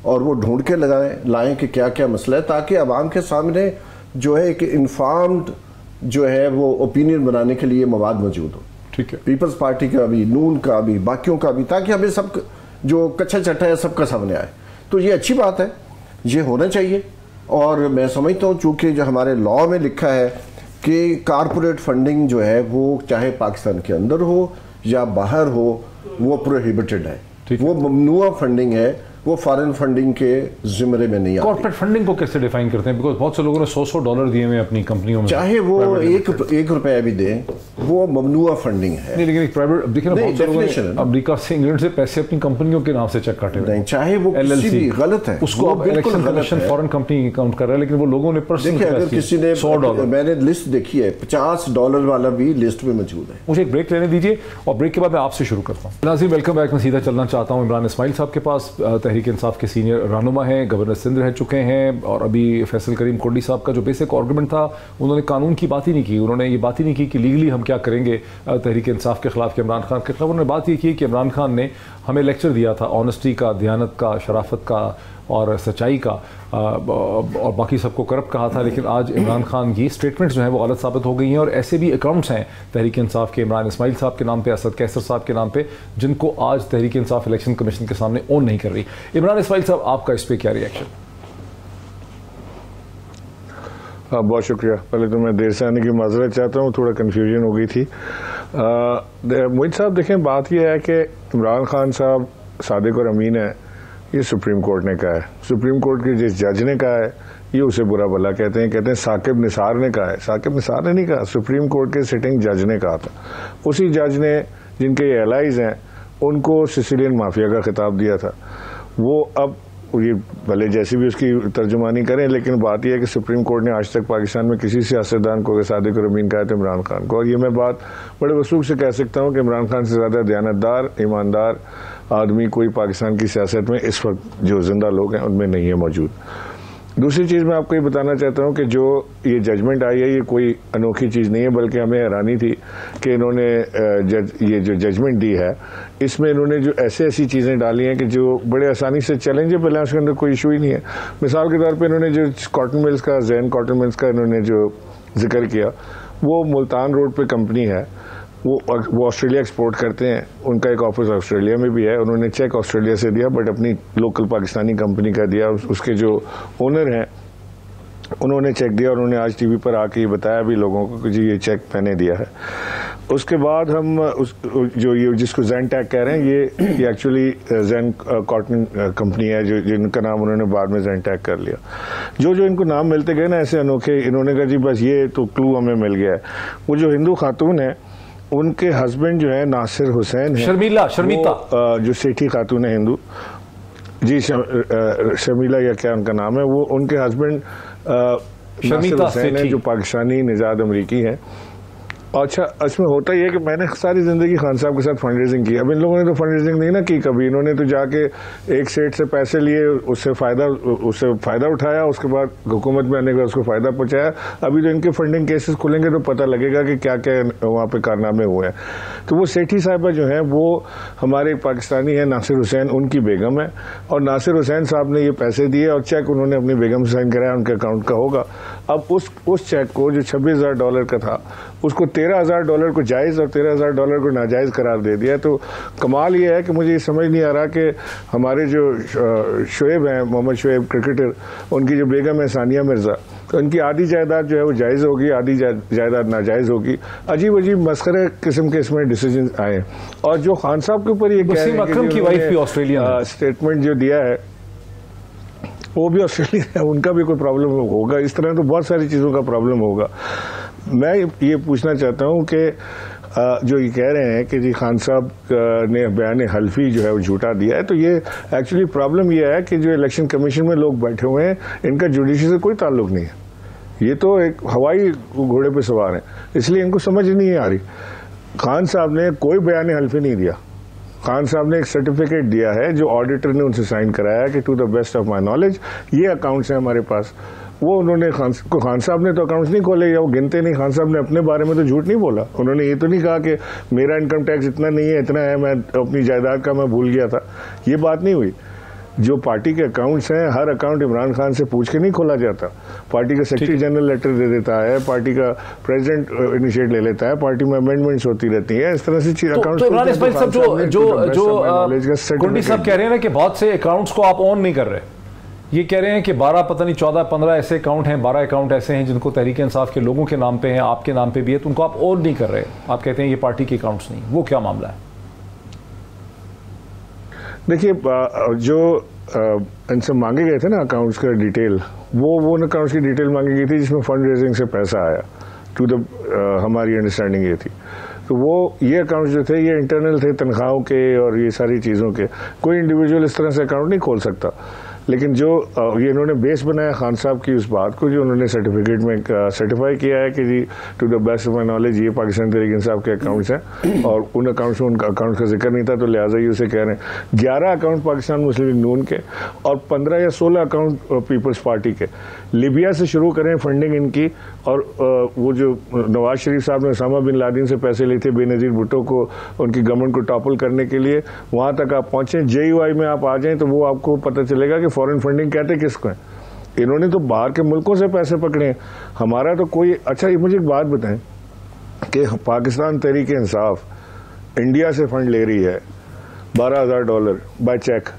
और वो ढूंढ के लाएं कि क्या क्या मसला है, ताकि आवाम के सामने जो है एक इन्फॉर्म्ड जो है वो ओपिनियन बनाने के लिए मवाद मौजूद हो। ठीक है, पीपल्स पार्टी का भी, नून का भी, बाकियों का भी, ताकि हमें सब जो कच्चा चट्टा है सबका सामने आए। तो ये अच्छी बात है, ये होना चाहिए। और मैं समझता हूँ चूँकि जो हमारे लॉ में लिखा है कि कारपोरेट फंडिंग जो है वो चाहे पाकिस्तान के अंदर हो या बाहर हो वो प्रोहिबिटेड है, वो ममनुआ फंडिंग है, वो फॉरेन फंडिंग के जिम्मे में नहीं आती। कॉर्पोरेट फंडिंग को कैसे डिफाइन करते हैं? बिकॉज बहुत से लोगों ने $100 दिए हुए अपनी कंपनियों में, चाहे वो एक रुपया भी दें, वो ममनुआ फंडिंग है। नहीं, लेकिन एक प्राइवेट देखिए ना, बहुत से लोगों ने अमेरिका से, इंग्लैंड से पैसे अपनी कंपनियों के नाम से चेक काटे हुए, नहीं चाहे वो किसी भी गलत है, उसको अब election commission foreign company count कर रहा है, लेकिन वो लोगों ने पर्सनल, अगर किसी ने $100, मैंने लिस्ट देखी है, $50 वाला भी लिस्ट में मौजूद है। मुझे एक ब्रेक लेने दीजिए और ब्रेक के बाद मैं आपसे शुरू करता हूँ। नाज़रीन वेलकम बैक। मैं सीधा चलना चाहता हूँ इमरान इस्माइल साहब के पास, तहरीक इंसाफ के सीनियर रहनुमा हैं, गवर्नर सिंध रह चुके हैं, और अभी फैसल करीम कोडी साहब का जो बेसिक आर्गूमेंट था, उन्होंने कानून की बात ही नहीं की, उन्होंने ये बात ही नहीं की कि लीगली हम क्या करेंगे तहरीक इंसाफ के खिलाफ, इमरान खान के खिलाफ। उन्होंने बात ये की कि इमरान खान ने हमें लेक्चर दिया था ऑनेस्टी का, दयानत का, शराफत का और सच्चाई का, और बाकी सबको करप्ट कहा था। लेकिन आज इमरान खान की स्टेटमेंट्स जो हैं वो गलत साबित हो गई हैं, और ऐसे भी अकाउंट्स हैं तहरीक इंसाफ के, इमरान इस्माइल साहब के नाम पे, असद कैसर साहब के नाम पे, जिनको आज तहरीक इंसाफ इलेक्शन कमीशन के सामने ऑन नहीं कर रही। इमरान इस्माइल साहब, आपका इस पर क्या रिएक्शन? हाँ, बहुत शुक्रिया। पहले तो मैं देर से आने की माजरत चाहता हूँ, थोड़ा कन्फ्यूजन हो गई थी। मोहित साहब देखें, बात यह है कि इमरान खान साहब सादिक और अमीन है, ये सुप्रीम कोर्ट ने कहा है, सुप्रीम कोर्ट के जिस जज ने कहा है ये उसे बुरा भला कहते हैं साकिब निसार ने कहा है। साकिब निसार ने नहीं कहा, सुप्रीम कोर्ट के सिटिंग जज ने कहा था। उसी जज ने, जिनके ये एलाइज हैं, उनको सिसिलियन माफिया का खिताब दिया था। वो अब ये भले जैसी भी उसकी तर्जुमानी करें, लेकिन बात यह है कि सुप्रीम कोर्ट ने आज तक पाकिस्तान में किसी सियासतदान को सादिक और अमीन कहा था इमरान खान को। और ये मैं बात बड़े वसूख से कह सकता हूँ कि इमरान खान से ज़्यादा दयानतदार, ईमानदार आदमी कोई पाकिस्तान की सियासत में इस वक्त जो जिंदा लोग हैं उनमें नहीं है मौजूद। दूसरी चीज़ मैं आपको ये बताना चाहता हूँ कि जो ये जजमेंट आई है ये कोई अनोखी चीज़ नहीं है, बल्कि हमें हैरानी थी कि इन्होंने ये जो जजमेंट दी है इसमें इन्होंने जो ऐसी चीज़ें डाली हैं कि जो बड़े आसानी से चैलेंजेबल हैं, उसके अंदर कोई इशू ही नहीं है। मिसाल के तौर पर इन्होंने जो कॉटन मिल्स का, जैन कॉटन मिल्स का इन्होंने जो जिक्र किया, वो मुल्तान रोड पर कंपनी है, वो ऑस्ट्रेलिया एक्सपोर्ट करते हैं, उनका एक ऑफिस ऑस्ट्रेलिया में भी है। उन्होंने चेक ऑस्ट्रेलिया से दिया बट अपनी लोकल पाकिस्तानी कंपनी का दिया। उसके जो ओनर हैं उन्होंने चेक दिया और उन्होंने आज टीवी पर आके ये बताया भी लोगों को कि जी ये चेक मैंने दिया है। उसके बाद हम ये जिसको जैन टैग कह रहे हैं, ये एक्चुअली जैन कॉटन कंपनी है, जिनका नाम उन्होंने बाद में जैन टैग कर लिया। जो इनको नाम मिलते गए ना ऐसे अनोखे, इन्होंने कहा जी बस ये तो क्लू हमें मिल गया है। वो जो हिंदू खातून है उनके हस्बैंड जो है नासिर हुसैन है, शर्मिता जो सेठी खातून है हिंदू जी, शर्मिला या क्या उनका नाम है, वो उनके हस्बैंड नासिर हुसैन है जो पाकिस्तानी निजाद अमरीकी है। अच्छा, इसमें होता ही है कि मैंने सारी ज़िंदगी खान साहब के साथ फंड रेजिंग की। अब इन लोगों ने तो फंड रेजिंग नहीं ना की कभी, इन्होंने तो जाके एक सेठ से पैसे लिए, उससे फ़ायदा उठाया, उसके बाद हुकूमत में आने के बाद उसको फ़ायदा पहुँचाया। अभी तो इनके फंडिंग केसेस खुलेंगे तो पता लगेगा कि क्या क्या वहाँ पे कारनामे हुए हैं। तो वो सेठी साहिबा जो हैं वो हमारे पाकिस्तानी हैं, नासिर हुसैन उनकी बेगम है, और नासिर हुसैन साहब ने ये पैसे दिए और चेक उन्होंने अपनी बेगम से साइन कराया, उनके अकाउंट का होगा। अब उस चेक को जो $26,000 का था, उसको $13,000 को जायज़ और $13,000 को नाजायज़ करार दे दिया। तो कमाल ये है कि मुझे ये समझ नहीं आ रहा कि हमारे जो शोएब हैं, मोहम्मद शोएब क्रिकेटर, उनकी जो बेगम है सानिया मिर्ज़ा, तो उनकी आधी जायदाद जो है वो जायज़ होगी, आधी जायदाद नाजायज़ होगी। अजीब अजीब मस्खरे किस्म के इसमें डिसीजन आए। और जो खान साहब के ऊपर ये स्टेटमेंट जो दिया है वो भी ऑस्ट्रेलिया है, उनका भी कोई प्रॉब्लम होगा। इस तरह तो बहुत सारी चीज़ों का प्रॉब्लम होगा। मैं ये पूछना चाहता हूँ कि जो ये कह रहे हैं कि जी खान साहब ने बयान हल्फी जो है वो झूठा दिया है, तो ये एक्चुअली प्रॉब्लम ये है कि जो इलेक्शन कमीशन में लोग बैठे हुए हैं, इनका जुडिशरी से कोई ताल्लुक नहीं है। ये तो एक हवाई घोड़े पे सवार हैं, इसलिए इनको समझ नहीं आ रही। खान साहब ने कोई बयान हल्फी नहीं दिया। खान साहब ने एक सर्टिफिकेट दिया है जो ऑडिटर ने उनसे साइन कराया कि to the best of my knowledge ये अकाउंट्स हैं हमारे पास। वो उन्होंने खान साहब ने तो अकाउंट्स नहीं खोले या वो गिनते नहीं। खान साहब ने अपने बारे में तो झूठ नहीं बोला। उन्होंने ये तो नहीं कहा कि मेरा इनकम टैक्स इतना नहीं है, इतना है, मैं अपनी जायदाद का मैं भूल गया था। ये बात नहीं हुई। जो पार्टी के अकाउंट्स हैं, हर अकाउंट इमरान खान से पूछ के नहीं खोला जाता। पार्टी का सेक्रेटरी जनरल लेटर दे देता है, पार्टी का प्रेसिडेंट इनिशिएट ले लेता है, पार्टी में अमेंडमेंट्स होती रहती है, इस तरह से अकाउंट्स। तो इमरान इस्माइल साहब जो कुंडी साहब कह रहे हैं ना कि बहुत से अकाउंट्स को आप ऑन नहीं कर रहे, ये कह रहे हैं कि 12 पता नहीं 14-15 ऐसे अकाउंट हैं, 12 अकाउंट ऐसे हैं जिनको तहरीक इंसाफ के लोगों के नाम पे हैं, आपके नाम पे भी है, तो उनको आप ऑन नहीं कर रहे। आप कहते हैं ये पार्टी के अकाउंट्स नहीं, वो क्या मामला है? देखिए, जो इनसे मांगे गए थे ना अकाउंट्स का डिटेल, वो अकाउंट्स की डिटेल मांगी गई थी जिसमें फंड रेजिंग से पैसा आया। टू द हमारी अंडरस्टैंडिंग ये थी। तो वो ये अकाउंट्स जो थे ये इंटरनल थे, तनख्वाहों के और ये सारी चीज़ों के। कोई इंडिविजुअल इस तरह से अकाउंट नहीं खोल सकता। लेकिन जो ये इन्होंने बेस बनाया खान साहब की उस बात को, जो उन्होंने सर्टिफिकेट में सर्टिफाई किया है कि जी to the best of my knowledge ये पाकिस्तान तहरीक इंसाफ के अकाउंट्स हैं, और उन अकाउंट्स में उनका अकाउंट का जिक्र नहीं था, तो लिहाजा ये उसे कह रहे हैं। 11 अकाउंट पाकिस्तान मुस्लिम लीग नून के और 15 या 16 अकाउंट पीपल्स पार्टी के। लिबिया से शुरू करें फंडिंग इनकी, और वो जो नवाज शरीफ साहब ने उसामा बिन लादेन से पैसे लिए थे बेनज़ीर भुट्टो को, उनकी गवर्नमेंट को टॉपल करने के लिए, वहाँ तक आप पहुँचें। JUI में आप आ जाएँ तो वो आपको पता चलेगा कि फॉरेन फंडिंग कहते किसको है। इन्होंने तो बाहर के मुल्कों से पैसे पकड़े हैं, हमारा तो कोई। अच्छा, ये मुझे एक बात बताएं कि पाकिस्तान तहरीक इंसाफ इंडिया से फंड ले रही है $12,000 बाय चेक।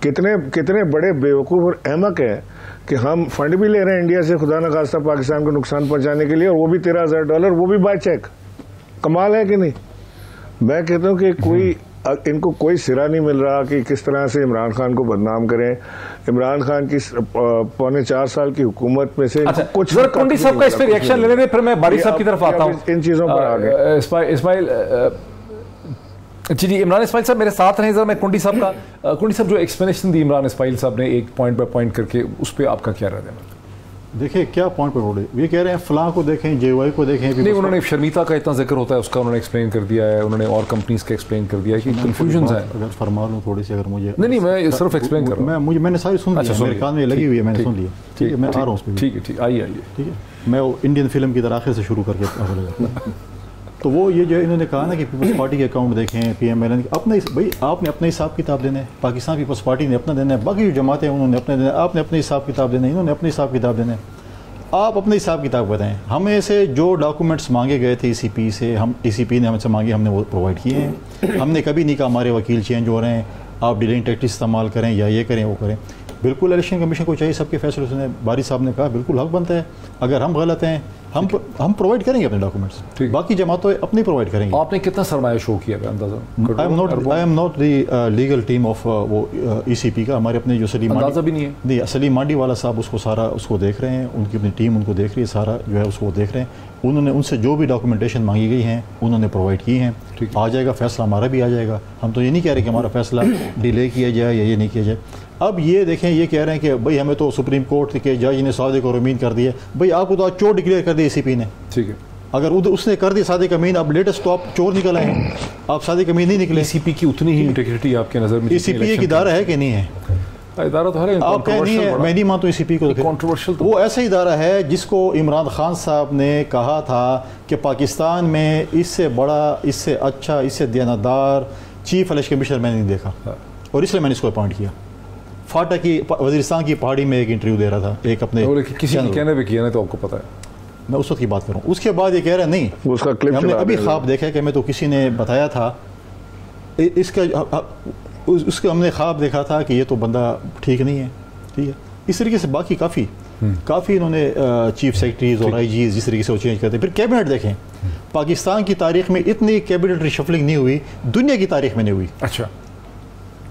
कितने बड़े बेवकूफ़ और अहमक है कि हम फंड भी ले रहे हैं इंडिया से खुदा न खास्ता पाकिस्तान को नुकसान पहुंचाने के लिए, और वो भी $13,000, वो भी बाय चेक। कमाल है कि नहीं? मैं कहता हूं कि इनको कोई सिरा नहीं मिल रहा कि किस तरह से इमरान खान को बदनाम करें। इमरान खान की 4.25 साल की हुकूमत में से कुछ कुंडी साहब का इस पर रिएक्शन लेने में, फिर मैं बारी साहब की तरफ आता हूं। इन चीजों पर आ गए इस्माइल जी इमरान इस्माइल साहब मेरे साथ रहे जरा। मैं कुंडी साहब जो एक्सप्लेनेशन दी इमरान इस्माइल साहब ने एक पॉइंट बाय पॉइंट करके, उस पर आपका क्या रहता है? देखिए क्या पॉइंट पर बोले, ये कह रहे हैं फलां को देखें, JUI को देखें। नहीं, उन्होंने शर्मिता का इतना जिक्र होता है उसका उन्होंने एक्सप्लेन कर दिया है, उन्होंने और कंपनीज का एक्सप्लेन कर दिया है कि कंफ्यूजन है। अगर फरमा लूँ थोड़ी सी, अगर मुझे नहीं मैं सिर्फ एक्सप्लेन कर रहा हूँ। मैंने सारी सुन लिया, मेरे कान में लगी हुई है, मैंने सुन लिया। ठीक है, मैं आ रहा हूँ उस पर। ठीक है, आइए। ठीक है, मैं इंडियन फिल्म की तरह आखिर से शुरू करके तो वो ये जो इन्होंने कहा ना कि पीपल्स पार्टी के अकाउंट देखें, PMLN अपने, भाई आपने अपने हिसाब किताब देना है, पाकिस्तान पीपल्स पार्टी ने अपना देना है, बाकी जो जमातें हैं उन्होंने अपने देना है, आपने अपने हिसाब किताब देना है, इन्होंने अपने हिसाब किताब देना है। आप अपने हिसाब किताब बताएं। हमें से जो डॉक्यूमेंट्स मांगे गए थे ECP से, हम ECP ने हमसे मांगे, हमने वो प्रोवाइड किए हैं। हमने कभी नहीं कहा हमारे वकील चेंज हो रहे हैं, आप डिलेइंग टैक्टिक्स इस्तेमाल करें या ये करें वो करें। बिल्कुल इलेक्शन कमीशन को चाहिए सबके फैसले, उसने बारी साहब ने कहा बिल्कुल हक बनता है। अगर हम गलत हैं हम प्रोवाइड करेंगे अपने डॉक्यूमेंट्स, बाकी जमातों अपनी प्रोवाइड करेंगे। आपने कितना सरमाया शो किया अंदाजा? I am not the legal team of वो ECP का। हमारे अपने जो सलीम अंदाजा भी नहीं है। नहीं, सलीम मांडी वाला साहब उसको सारा उसको देख रहे हैं, उनकी अपनी टीम उनको देख रही है, सारा जो है उसको देख रहे हैं। उन्होंने उनसे जो भी डॉक्यूमेंटेशन मांगी गई हैं उन्होंने प्रोवाइड की हैं। आ जाएगा फैसला, हमारा भी आ जाएगा। हम तो ये नहीं कह रहे कि हमारा फैसला डिले किया जाए या ये नहीं किया जाए। अब ये देखें, ये कह रहे हैं कि भाई हमें तो सुप्रीम कोर्ट के जज ने सादिक और अमीन कर दिया। भाई आपको तो आज चोर डिक्लेयर कर दिया ECP ने, ठीक है। अगर उसने कर दी सादिक अमीन, अब लेटेस्ट तो आप चोर निकल आए हैं, आप सादिक अमीन नहीं निकले। ECP की उतनी ही इंटीग्रिटी आपके नज़र में? ECP एक इदारा है कि नहीं है? इदारा तो है, आप कह नहीं है, मैं नहीं मानता ECP को। कंट्रोवर्शियल वो ऐसा इदारा है जिसको इमरान खान साहब ने कहा था कि पाकिस्तान में इससे बड़ा, इससे अच्छा, इससे दयानतदार चीफ इलेक्शन कमिश्नर मैंने नहीं देखा, और इसलिए मैंने इसको अपॉइंट किया। फाटा की वजीरिस्तान की पहाड़ी में एक इंटरव्यू दे रहा था, एक अपने किसी ने कहने भी किया, नहीं तो आपको पता है, मैं उस वक्त की बात करूँ। उसके बाद ये कह रहा है नहीं, उसका क्लिप हमने अभी ख्वाब देखा है कि हमें तो किसी ने बताया था इसका, उसके हमने ख्वाब देखा था कि ये तो बंदा ठीक नहीं है। ठीक है, इस तरीके से बाकी काफ़ी इन्होंने चीफ सेक्रेटरीज और IGs जिस तरीके से वो चेंज करते हैं। फिर कैबिनेट देखें, पाकिस्तान की तारीख में इतनी कैबिनेट रिशफलिंग नहीं हुई, दुनिया की तारीख में नहीं हुई। अच्छा,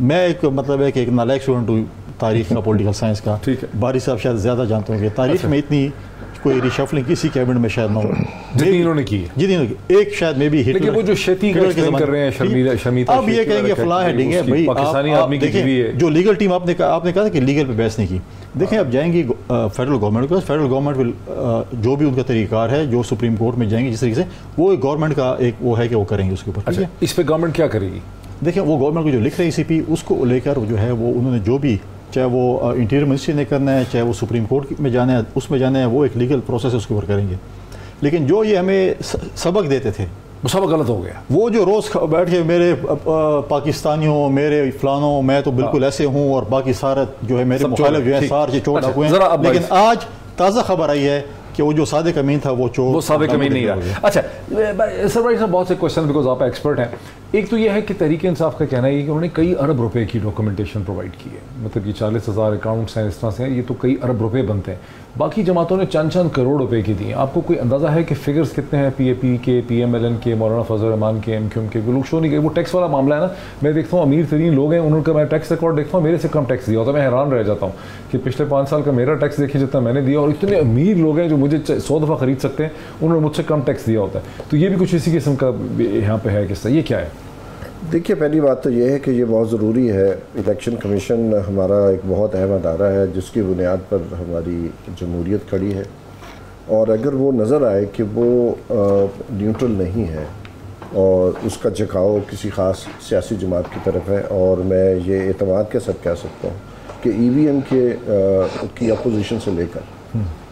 मैं एक मतलब है कि एक नालायक स्टूडेंट हूँ तारीख का, पॉलिटिकल साइंस का। ठीक है, बारी साहब शायद ज़्यादा जानते होंगे तारीख में इतनी कोई रिशफलिंग किसी कैबिनेट में शायद ना हो जितनी इन्होंने की, एक शायद में भी। लेकिन वो जो शेती कर रहे हैं शर्मीता, अब ये कहेंगे फलां हेडिंग है भाई, पाकिस्तानी आदमी की भी है। जो लीगल टीम आपने कहा था कि लीगल पे बहस नहीं की। देखें, अब जाएंगी फेडरल गवर्नमेंट के पास, फेडरल गवर्नमेंट विल जो भी उनका तरीकार है, जो सुप्रीम कोर्ट में जाएंगे जिस तरीके से, वो गवर्नमेंट का एक वो है कि वो करेंगे उसके ऊपर। अच्छा, इस पे गवर्नमेंट क्या करेगी? देखें, वो गवर्नमेंट को जो लिख रही ECP उसको लेकर जो है वो उन्होंने जो भी, चाहे वो इंटीरियर मिनिस्ट्री ने करना है, चाहे वो सुप्रीम कोर्ट में जाना है, उसमें जाना है, वो एक लीगल प्रोसेस है, उसके ऊपर करेंगे। लेकिन जो ये हमें सबक देते थे वो सब गलत हो गया। वो जो रोज़ बैठ के मेरे पाकिस्तानियों, मेरे फलानों, मैं तो बिल्कुल ऐसे हूँ और बाकी सारा जो है मेरे मुखालिफ जो है सारे चोट डाकू हैं। लेकिन आज ताज़ा खबर आई है कि वो जो सादिक अमीन था वो चोर, वो सादिक अमीन नहीं रहा। अच्छा सर भाई साहब, बहुत से क्वेश्चन, बिकॉज आप एक्सपर्ट हैं। एक तो यह है कि तहरीक इंसाफ का कहना है कि उन्होंने कई अरब रुपए की डॉक्यूमेंटेशन प्रोवाइड की है, मतलब कि 40,000 अकाउंट्स हैं, इस तरह से हैं, ये तो कई अरब रुपए बनते हैं। बाकी जमातों ने चंद करोड़ रुपए की दिए। आपको कोई अंदाजा है कि फिगर्स कितने हैं PAP के, PMLN के, मौलाना फजल रहमान के, MQM के? लोग शो नहीं गए। वो टैक्स वाला मामला है ना, मैं देखता हूँ अमीर तरीन लोग हैं, उन्होंने मैं टैक्स रिकॉर्ड देखता हूँ, मेरे से कम टैक्स दिया होता है। मैं हैरान रह जाता हूँ कि पिछले 5 साल का मेरा टैक्स देखिए जितना मैंने दिया, और इतने अमीर लोग हैं जो मुझे 100 दफ़ा खरीद सकते हैं, उन्होंने मुझसे कम टैक्स दिया होता है। तो ये भी कुछ इसी किस्म का यहाँ पे है किस्सा। ये क्या है? देखिए, पहली बात तो ये है कि ये बहुत ज़रूरी है। इलेक्शन कमीशन हमारा एक बहुत अहम अदारा है जिसकी बुनियाद पर हमारी जमहूरियत खड़ी है, और अगर वो नज़र आए कि वो न्यूट्रल नहीं है और उसका झुकाव किसी ख़ास सियासी जमात की तरफ है, और मैं ये एतमाद के साथ कह सकता हूँ कि EVM की अपोजिशन से लेकर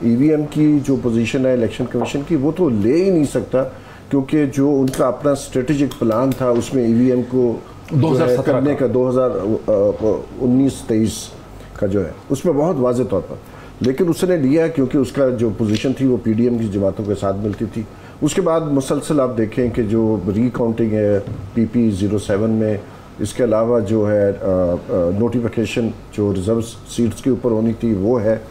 EVM की जो पोजीशन है इलेक्शन कमीशन की, वो तो ले ही नहीं सकता, क्योंकि जो उनका अपना स्ट्रेटेजिक प्लान था उसमें EVM को 2017 करने का 2019-23 का जो है उसमें बहुत वाज़ेह तौर पर, लेकिन उसने लिया क्योंकि उसका जो पोजीशन थी वो PDM की जमातों के साथ मिलती थी। उसके बाद मुसलसल आप देखें कि जो रीकाउंटिंग है PP07 में, इसके अलावा जो है नोटिफिकेशन जो रिजर्व सीट्स के ऊपर होनी थी वो है,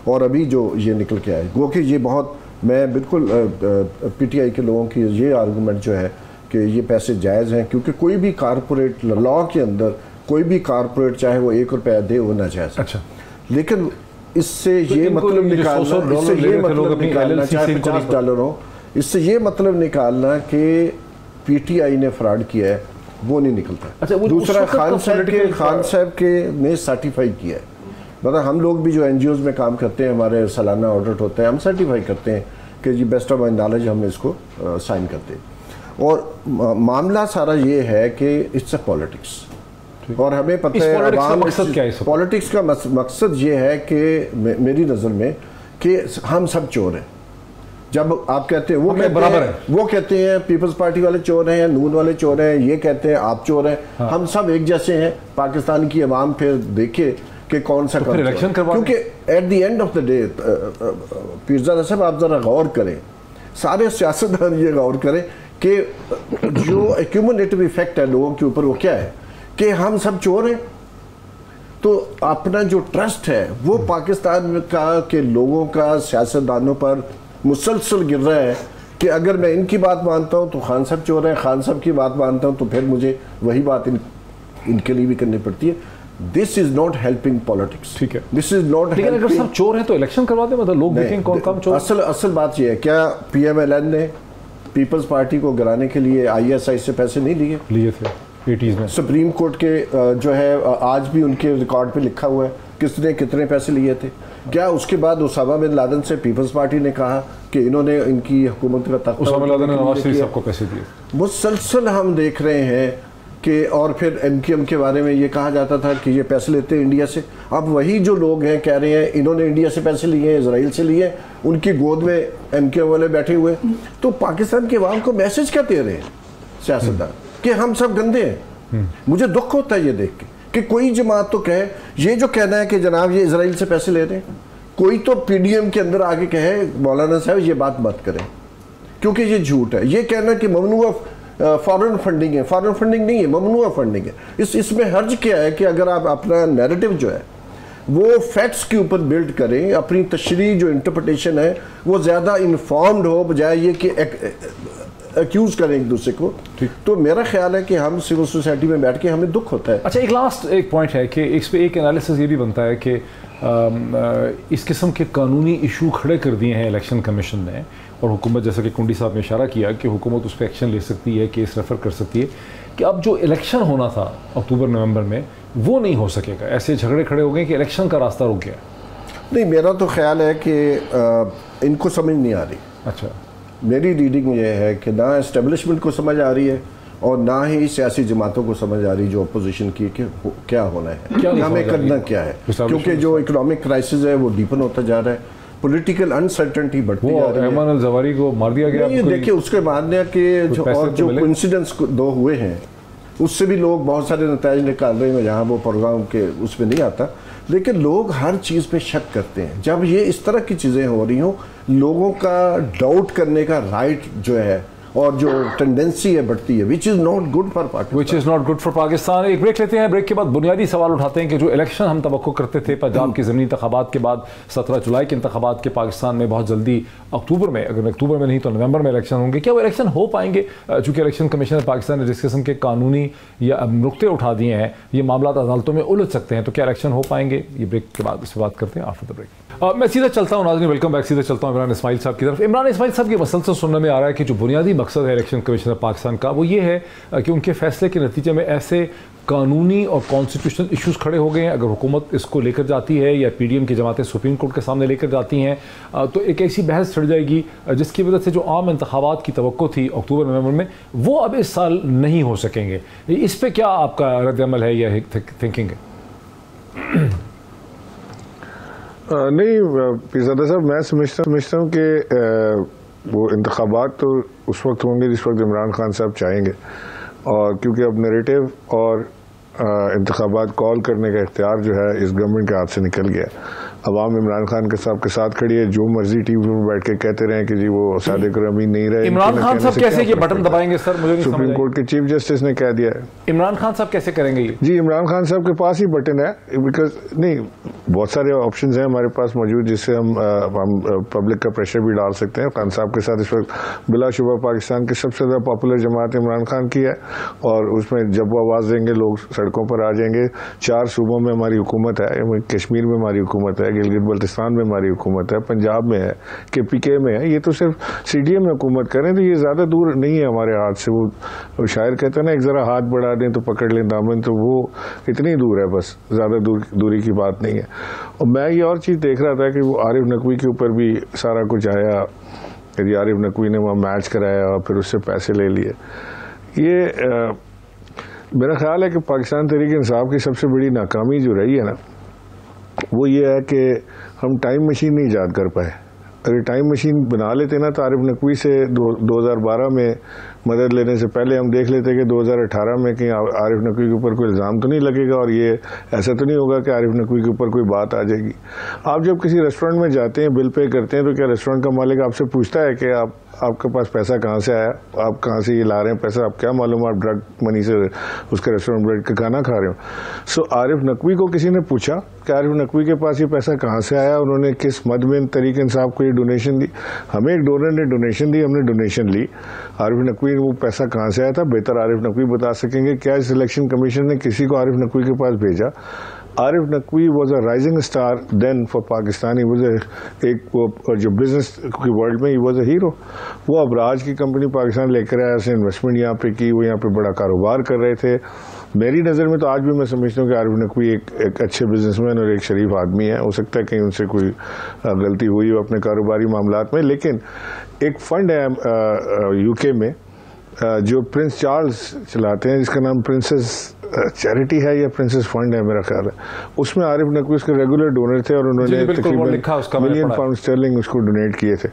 और अभी जो ये निकल के आए, वो कि ये बहुत, मैं बिल्कुल PTI के लोगों की ये आर्गूमेंट जो है कि ये पैसे जायज़ हैं, क्योंकि कोई भी कारपोरेट लॉ के अंदर कोई भी कारपोरेट चाहे वो $1 दे, वो नाजायज़। अच्छा, लेकिन इससे ये मतलब निकालना, चाहे $50 हो, इससे ये मतलब निकालना कि PTI ने फ्रॉड किया है, वो नहीं निकलता। अच्छा, दूसरा खान साहब के ने सर्टिफाई किया है, मतलब हम लोग भी जो NGOs में काम करते हैं, हमारे सालाना ऑडिट होता है, हम सर्टिफाई करते हैं कि जी बेस्ट ऑफ माई नॉलेज हम इसको साइन करते हैं। और मामला सारा ये है कि इट्स अ पॉलिटिक्स, और हमें पता है पॉलिटिक्स का मकसद ये है कि मेरी नज़र में कि हम सब चोर हैं। जब आप कहते हैं वो कहते हैं पीपल्स पार्टी वाले चोर हैं या नून वाले चोर हैं, ये कहते हैं आप चोर हैं, हाँ। हम सब एक जैसे हैं। पाकिस्तान की अवाम फिर देखे कि कौन सा इलेक्शन करवा, क्योंकि at the end of the day Pirzada साहब आप ज़रा गौर करें, सारे सियासतदान ये गौर करें कि जो एक्यूमुलेटिव इफेक्ट है लोगों के ऊपर वो क्या है कि हम सब चोर हैं। तो अपना जो ट्रस्ट है वो पाकिस्तान का के लोगों का सियासतदानों पर मुसलसल गिर रहा है कि अगर मैं इनकी बात मानता हूं तो खान साहब चोर है, खान साहब की बात मानता हूं तो फिर मुझे वही बात इनके लिए भी करनी पड़ती है। This is not helping politics. ठीक है, दिस इज नॉट। लेकिन अगर सब चोर है तो इलेक्शन करवा दे, मतलब लोग देखेंगे कौन काम चोर। असल बात यह है, क्या PMLN ने पीपल्स पार्टी को गिराने के लिए ISI से पैसे नहीं लिए थे 80s में? सुप्रीम कोर्ट के जो है आज भी उनके रिकॉर्ड पे लिखा हुआ है किसने कितने पैसे लिए थे। क्या उसके बाद उसामा बिन लादेन से पीपल्स पार्टी ने कहा कि इन्होंने इनकी हुकूमत का तख्ता, उसामा बिन लादेन ने नवाज शरीफ साहब को पैसे दिए? मुसलसल हम देख रहे हैं कि, और फिर MKM के बारे में ये कहा जाता था कि ये पैसे लेते हैं इंडिया से। अब वही जो लोग हैं कह रहे हैं इन्होंने इंडिया से पैसे लिए हैं, इजराइल से लिए, उनकी गोद में MKM वाले बैठे हुए। तो पाकिस्तान के अवाम को मैसेज क्या दे रहे हैं सियासतदान कि हम सब गंदे हैं? मुझे दुख होता है ये देख के कि कोई जमात तो कहे, ये जो कहना है कि जनाब ये इजराइल से पैसे ले रहे हैं, कोई तो PDM के अंदर आके कहे मौलाना साहब ये बात मत करें क्योंकि ये झूठ है। ये कहना कि ममनुआ फॉरेन फंडिंग है, फॉरेन फंडिंग नहीं है, ममनुआ फंडिंग है। इसमें हर्ज क्या है कि अगर आप अपना नैरेटिव जो है वो फैक्ट्स के ऊपर बिल्ड करें, अपनी तशरीह जो इंटरप्रिटेशन है वो ज़्यादा इन्फॉर्म्ड हो बजाय ये कि एक्यूज करें एक दूसरे को। तो मेरा ख्याल है कि हम सिविल सोसाइटी में बैठ के हमें दुख होता है। अच्छा, एक लास्ट एक पॉइंट है कि इस पे एक एनालिसिस ये भी बनता है कि इस किस्म के कानूनी इशू खड़े कर दिए हैं इलेक्शन कमीशन ने, और हुकूमत, जैसा कि कुंडी साहब ने इशारा किया कि हुकूमत उस पर एक्शन ले सकती है, केस रेफर कर सकती है, कि अब जो इलेक्शन होना था अक्टूबर नवंबर में वो नहीं हो सकेगा। ऐसे झगड़े खड़े हो गए कि इलेक्शन का रास्ता रुक गया। नहीं, मेरा तो ख्याल है कि इनको समझ नहीं आ रही। अच्छा, मेरी रीडिंग ये है कि ना एस्टेब्लिशमेंट को समझ आ रही है और ना ही सियासी जमातों को समझ आ रही जो अपोजिशन की कि क्या होना है, हमें करना क्या है, क्योंकि जो इकोनॉमिक क्राइसिस है वो डीपन होता जा रहा है, पॉलिटिकल अनसर्टेनिटी बढ़ती जा रही है। अहमद अल-जवारी को मार दिया गया। देखिए उसके मानने के जो इंसिडेंट्स दो हुए हैं उससे भी लोग बहुत सारे नतीजे निकाल रहे हैं, जहाँ वो प्रोग्राम के उसमें नहीं आता, लेकिन लोग हर चीज़ पे शक करते हैं। जब ये इस तरह की चीज़ें हो रही हों, लोगों का डाउट करने का राइट जो है और जो टेंडेंसी है बढ़ती है, which is not good for Pakistan. Which is not good for Pakistan. एक ब्रेक लेते हैं, ब्रेक के बाद बुनियादी सवाल उठाते हैं कि जो इलेक्शन हम तवक्को करते थे पंजाब के ज़मीनी इंतखाबात के बाद 17 जुलाई के इंतखाबात के पाकिस्तान में बहुत जल्दी अक्टूबर में, अगर अक्टूबर में नहीं तो नवंबर में इलेक्शन होंगे, क्या वो इलेक्शन हो पाएंगे? चूँकि इलेक्शन कमीशन पाकिस्तान ने जिस किस्म के कानूनी या नुक्ते उठा दिए हैं, ये मामला अदालतों में उलझ सकते हैं, तो क्या इलेक्शन हो पाएंगे? ये ब्रेक के बाद इस पर बात करते हैं, आफ्टर द ब्रेक। मैं सीधा चलता हूँ नाज़रीन, वेलकम बैक। सीधा चलता हूँ इमरान इस्माइल साहब की तरफ। इमरान इस्माइल साहब के मसलसल सुनने में आ रहा है कि जो बुनियादी मकसद है इलेक्शन कमीशन पाकिस्तान का वो ये है कि उनके फैसले के नतीजे में ऐसे कानूनी और कॉन्स्टिट्यूशनल इश्यूज खड़े हो गए हैं। अगर हुकूमत इसको लेकर जाती है या PDM की जमातें सुप्रीम कोर्ट के सामने लेकर जाती हैं तो एक ऐसी बहस छिड़ जाएगी जिसकी वजह से जो आम इंतखाबात की तवक्को थी अक्टूबर नवंबर में, वो अब इस साल नहीं हो सकेंगे। इस पर क्या आपका रद्द-ए-अमल है या थिंकिंग है? नहीं पीरज़ादा साहब, मैं समझता हूँ कि वो इंतखाबात तो उस वक्त होंगे जिस वक्त इमरान खान साहब चाहेंगे, और क्योंकि अब नैरेटिव और इंतखाबात कॉल करने का इख्तियार जो है इस गवर्नमेंट के हाथ से निकल गया। अवाम इमरान खान के साथ खड़ी है, जो मर्जी टीवी में बैठ के कहते रहे कि जी वो सादिक और अमीन नहीं रहे। इमरान खान साहब कैसे ये बटन दबाएंगे सर? मुझे नहीं समझ। सुप्रीम कोर्ट के चीफ जस्टिस ने कह दिया है। इमरान खान साहब कैसे करेंगे ये? जी, इमरान खान साहब के पास ही बटन है, बिकॉज नहीं बहुत सारे ऑप्शंस हैं हमारे पास मौजूद जिससे हम पब्लिक का प्रेशर भी डाल सकते हैं। खान साहब के साथ इस वक्त बिलाशुबा पाकिस्तान की सबसे ज़्यादा पॉपुलर जमात इमरान खान की है, और उसमें जब वो आवाज़ देंगे लोग सड़कों पर आ जाएंगे। 4 सूबों में हमारी हुकूमत है, कश्मीर में हमारी हुकूमत है, गिलगित बल्तिस्तान में हमारी हुकूमत है, पंजाब में है, KPK में है। ये तो सिर्फ CDM में हुकूमत करें तो ये ज़्यादा दूर नहीं है हमारे हाथ से। वो शायर कहते हैं ना, एक ज़रा हाथ बढ़ा दें तो पकड़ लें दामन, तो वो इतनी दूर है, बस ज़्यादा दूरी की बात नहीं है। और मैं ये और चीज़ देख रहा था कि वो आरिफ नकवी के ऊपर भी सारा कुछ आया, यदि आरिफ नकवी ने वहाँ मैच कराया और फिर उससे पैसे ले लिए। ये मेरा ख्याल है कि पाकिस्तान तहरीक इंसाफ की सबसे बड़ी नाकामी जो रही है ना, वो ये है कि हम टाइम मशीन नहीं ईजाद कर पाए। अगर टाइम मशीन बना लेते ना तो आरिफ नकवी से 2012 में मदद लेने से पहले हम देख लेते कि 2018 में कहीं आरिफ नकवी के ऊपर कोई इल्ज़ाम तो नहीं लगेगा और ये ऐसा तो नहीं होगा कि आरिफ नकवी के ऊपर कोई बात आ जाएगी। आप जब किसी रेस्टोरेंट में जाते हैं, बिल पे करते हैं, तो क्या रेस्टोरेंट का मालिक आपसे पूछता है कि आपके पास पैसा कहाँ से आया, आप कहाँ से ये ला रहे हैं पैसा, आप क्या मालूम आप ड्रग मनी से उसके रेस्टोरेंट बैठ के खाना खा रहे हो। सो आरिफ नकवी को किसी ने पूछा कि आरिफ नकवी के पास ये पैसा कहाँ से आया, उन्होंने किस मदमन तरीके इंसाफ को ये डोनेशन दी। हमें एक डोनर ने डोनेशन दी, हमने डोनेशन ली। आरिफ नकवी वो पैसा कहाँ से आया था बेहतर आरिफ नकवी बता सकेंगे। क्या इस इलेक्शन कमीशन ने किसी को आरिफ नकवी के पास भेजा? Arif Naqvi was a rising star then for Pakistan. एक जो बिजनेस की वर्ल्ड में ही वॉज अ हीरो। वो अबराज की कंपनी पाकिस्तान लेकर आया, उसने इन्वेस्टमेंट यहाँ पे की, वो यहाँ पे बड़ा कारोबार कर रहे थे। मेरी नज़र में तो आज भी मैं समझता हूँ कि आरिफ नकवी एक अच्छे बिजनेसमैन और एक शरीफ आदमी है। हो सकता है कहीं उनसे कोई गलती हुई हो अपने कारोबारी मामलात में, लेकिन एक फंड है यूके में जो प्रिंस चार्ल्स चलाते हैं, जिसका नाम प्रिंसेस चैरिटी है या प्रिंसेस फंड है मेरा ख्याल है। उसमें आरिफ नकवी उसके रेगुलर डोनर थे और उन्होंने तकरीबन मिलियन पाउंड स्टर्लिंग उसको डोनेट किए थे।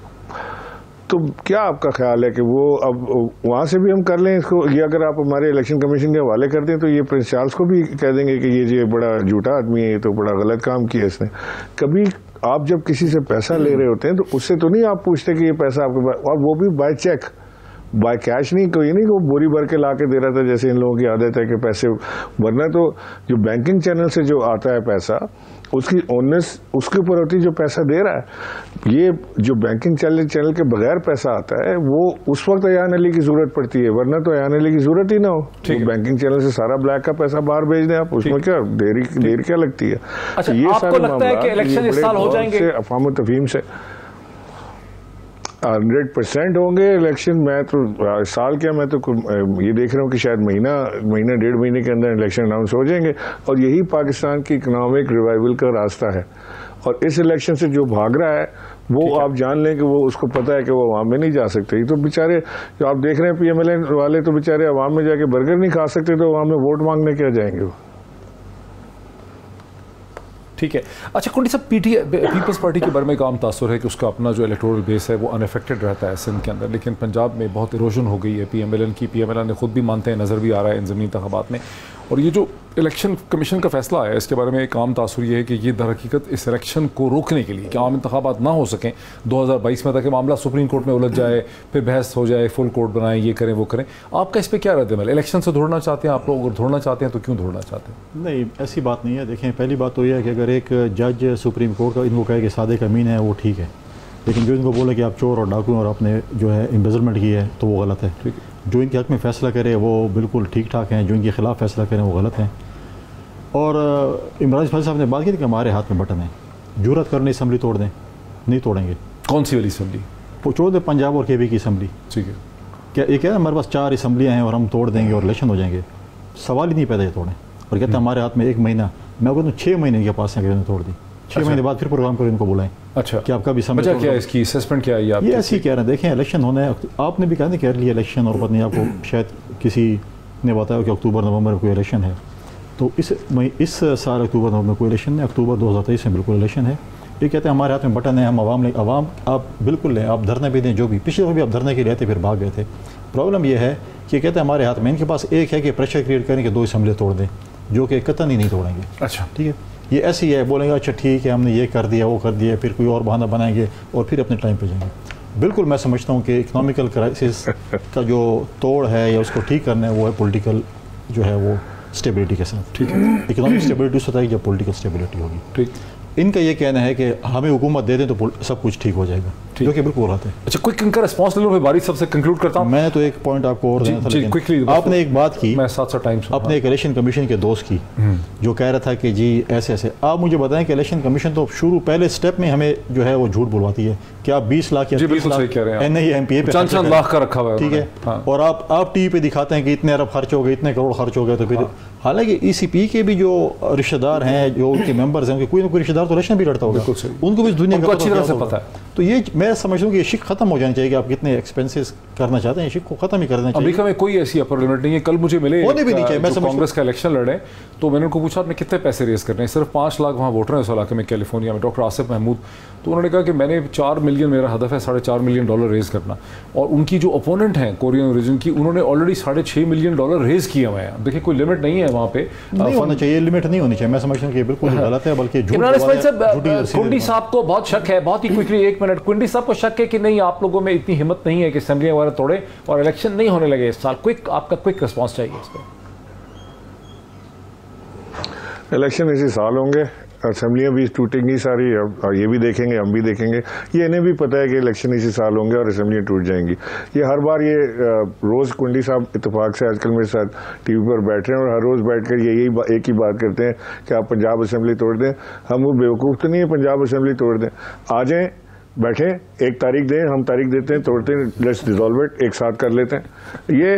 तो क्या आपका ख्याल है कि वो अब वहाँ से भी हम कर लें इसको, ये अगर आप हमारे इलेक्शन कमीशन के हवाले कर दें तो ये प्रिंस चार्ल्स को भी कह देंगे कि ये बड़ा झूठा आदमी है, ये तो बड़ा गलत काम किया इसने। कभी आप जब किसी से पैसा ले रहे होते हैं तो उससे तो नहीं आप पूछते कि ये पैसा आपके पास, और वो भी बाय चेक, बाय कैश नहीं, कोई नहीं कि वो बोरी भर के ला के दे रहा था जैसे इन लोगों की आदत है कि पैसे, वरना तो जो बैंकिंग चैनल से जो आता है पैसा उसकी ओनर्स उसके ऊपर होती है जो पैसा दे रहा है। ये जो बैंकिंग चैनल के बगैर पैसा आता है वो उस वक्त अयान अली की जरूरत पड़ती है, वरना तो अयान अली की जरूरत ही ना हो। तो बैंकिंग चैनल से सारा ब्लैक का पैसा बाहर भेज दें आप, उसमें क्या देर क्या लगती है। अच्छा, ये आपको लगता है कि इलेक्शन इस साल हो जाएंगे अफवाह तफहीम से? 100% होंगे इलेक्शन। मैं तो साल क्या, मैं तो ये देख रहा हूँ कि शायद महीना डेढ़ महीने के अंदर इलेक्शन अनाउंस हो जाएंगे और यही पाकिस्तान की इकोनॉमिक रिवाइवल का रास्ता है। और इस इलेक्शन से जो भाग रहा है वो आप जान लें कि वो उसको पता है कि वो अवाम में नहीं जा सकते। तो बेचारे जो आप देख रहे हैं PMLN वाले तो बेचारे अवाम में जाके बर्गर नहीं खा सकते, तो अवाम में वोट मांगने क्या जाएंगे वो। ठीक है। अच्छा कुंडी साहब, पीपल्स पार्टी के बारे में एक आम तासुर है कि उसका अपना जो इलेक्टोरल बेस है वो अनअफेक्टेड रहता है सिंध के अंदर, लेकिन पंजाब में बहुत इरोजन हो गई है PMLN की। PMLN ने खुद भी मानते हैं, नज़र भी आ रहा है इन ज़मीनी इंतखाबात में। और ये जो इलेक्शन कमीशन का फैसला है इसके बारे में एक आम तासुर ये है कि ये दर हकीकत इस इलेक्शन को रोकने के लिए कि आम इंतखाबात ना हो सकें 2022 में, ताकि मामला सुप्रीम कोर्ट में उलझ जाए, फिर बहस हो जाए, फुल कोर्ट बनाएं, ये करें वो करें। आपका इस पर क्या रद्द-ए-अमल? इलेक्शन से दौड़ना चाहते हैं आप लोग? अगर दौड़ना चाहते हैं तो क्यों दौड़ना चाहते हैं? नहीं, ऐसी बात नहीं है। देखें, पहली बात तो यह है कि अगर एक जज सुप्रीम कोर्ट का इनको कहे कि सादिक अमीन है वो ठीक है, लेकिन जो इनको बोले कि आप चोर और डाकू और आपने जो है एम्बेजलमेंट की है तो वो गलत है। ठीक है। जो इनके हक में फ़ैसला करे वो बिल्कुल ठीक ठाक हैं, जो इनके खिलाफ फैसला करें वो गलत हैं। और इमरान इस्माइल साहब ने बात की थी कि हमारे हाथ में बटन है, जुर्रत करने असम्बली तोड़ दें, नहीं तोड़ेंगे। कौन सी वाली असम्बली? वो छोड़ दें पंजाब और KB की असम्बली। ठीक है। क्या ये क्या हमारे पास 4 असम्बलियाँ हैं और हम तोड़ देंगे और इलेक्शन हो जाएंगे? सवाल ही नहीं पैदा है तोड़ें। और कहते हैं हमारे हाथ में 1 महीना, मैं कहता हूँ 6 महीने के पास है कि तोड़ दी। 6 महीने बाद फिर प्रोग्राम करो, इनको बुलाएं। अच्छा, कि आपका भी समझ क्या है इसकी असेसमेंट क्या है? ये ऐसी कह रहे हैं। देखें, इलेक्शन होना है, आपने भी कहा नहीं कर लिया इलेक्शन, और पता नहीं आपको शायद किसी ने बताया कि अक्टूबर नवंबर में कोई इलेक्शन है। तो इस साल अक्टूबर नवंबर में कोई इलेक्शन नहीं, अक्टूबर 2023 में बिल्कुल इलेक्शन है। ये कहते हैं हमारे हाथ में बटन है, हम आवाम आप बिल्कुल लें, आप धरने भी दें, जो भी पिछले दफ़ा भी आप धरने के लिए थे फिर भाग गए थे। प्रॉब्लम यह है कि कहते हैं हमारे हाथ में, इनके पास एक है कि प्रेशर क्रिएट करें कि 2 असम्बली तोड़ दें, जो कि कतई नहीं तोड़ेंगे। अच्छा, ठीक है। ये ऐसी है, बोलेंगे अच्छा ठीक है हमने ये कर दिया वो कर दिया, फिर कोई और बहाना बनाएंगे और फिर अपने टाइम पे जाएंगे। बिल्कुल मैं समझता हूँ कि इकोनॉमिकल क्राइसिस का जो तोड़ है या उसको ठीक करना है वो है पॉलिटिकल जो है वो स्टेबिलिटी के साथ। ठीक है। इकोनॉमिक स्टेबिलिटी उस होता है जब पॉलिटिकल स्टेबिलिटी होगी। ठीक। इनका ये कहना है कि हमें हुकूमत दे दें तो सब कुछ ठीक हो जाएगा, जो कि बिल्कुल गलत है। अच्छा, क्विक इनका रिस्पांस ले लो, बारी सबसे कंक्लूड करता हूं। मैं तो एक पॉइंट आपको और देना था, लेकिन आपने एक बात की, मैं साथ टाइम अपने एक इलेक्शन कमीशन के दोस्त की जो कह रहा था कि जी ऐसे ऐसे। आप मुझे बताएं कि इलेक्शन कमीशन तो शुरू पहले स्टेप में हमें जो है वो झूठ बुलवाती है कि आप 20 लाख या 30 लाख NIMPA पे चंद लाख का रखा हुआ है, ठीक है। और आप टीवी पे दिखाते हैं कि इतने अरब खर्च हो गए, इतने करोड़ खर्च हो गए। तो फिर हालांकि ECP के भी जो रिश्तेदार हैं, जो उनके मेंबर्स हैं, कोई ना कोई रिश्तेदार तो इलेक्शन भी लड़ता होगा, उनको भी दुनिया को अच्छी तरह से पता है। तो ये मैं समझता हूँ कि ये शिक खत्म हो जानी चाहिए कि आप कितने एक्सपेंसेस करना चाहते हैं, शिक को खत्म ही करना चाहिए। अमेरिका में कोई ऐसी अपर लिमिट नहीं है। कल मुझे मिले कांग्रेस का इलेक्शन लड़े, तो मैंने उनको पूछा आपने कितने पैसे रेज करने हैं, सिर्फ 5 लाख वहाँ वोटर हैं इस इलाके में कैलिफोर्निया में, डॉक्टर आसिफ महमूद। तो उन्होंने कहा कि मैंने 4 मिलियन, मेरा हदफ है $4.5 मिलियन रेज करना, और उनकी जो ओपोनेंट हैं कोरियन ओरिजिन की, उन्होंने ऑलरेडी $6.5 मिलियन रेज किए हुए हैं। देखिए कोई लिमिट नहीं है वहाँ पे, नहीं होना चाहिए, लिमिट नहीं होनी चाहिए। मैं समझता हूँ कि बिल्कुल गलत है, बल्कि इमरान इस्माइल साहब, कुंडी साहब को बहुत शक है, बहुत ही क्विकली 1 मिनट, कुंडी साहब को शक है कि नहीं आप लोगों में इतनी हिम्मत नहीं है कि असेंबली वगैरह तोड़े और इलेक्शन नहीं होने लगे इस साल। क्विक, आपका क्विक रिस्पॉन्स चाहिए इस पर। इलेक्शन इसी साल होंगे, असेंबलियाँ भी टूटेंगी सारी, अब ये भी देखेंगे, हम भी देखेंगे। ये इन्हें भी पता है कि इलेक्शन इसी साल होंगे और असेंबलियाँ टूट जाएंगी। ये हर बार ये रोज़ कुंडी साहब इत्तेफाक से आजकल मेरे साथ टीवी पर बैठ रहे हैं और हर रोज़ बैठकर यही एक ही बात करते हैं कि आप पंजाब असेंबली तोड़ दें। हम वो बेवकूफ़ तो नहीं है पंजाब असेंबली तोड़ दें, आ जाएँ, बैठे, एक तारीख दें, हम तारीख देते हैं, तोड़ते हैं, लेट्स डिसॉल्व इट, एक साथ कर लेते हैं। ये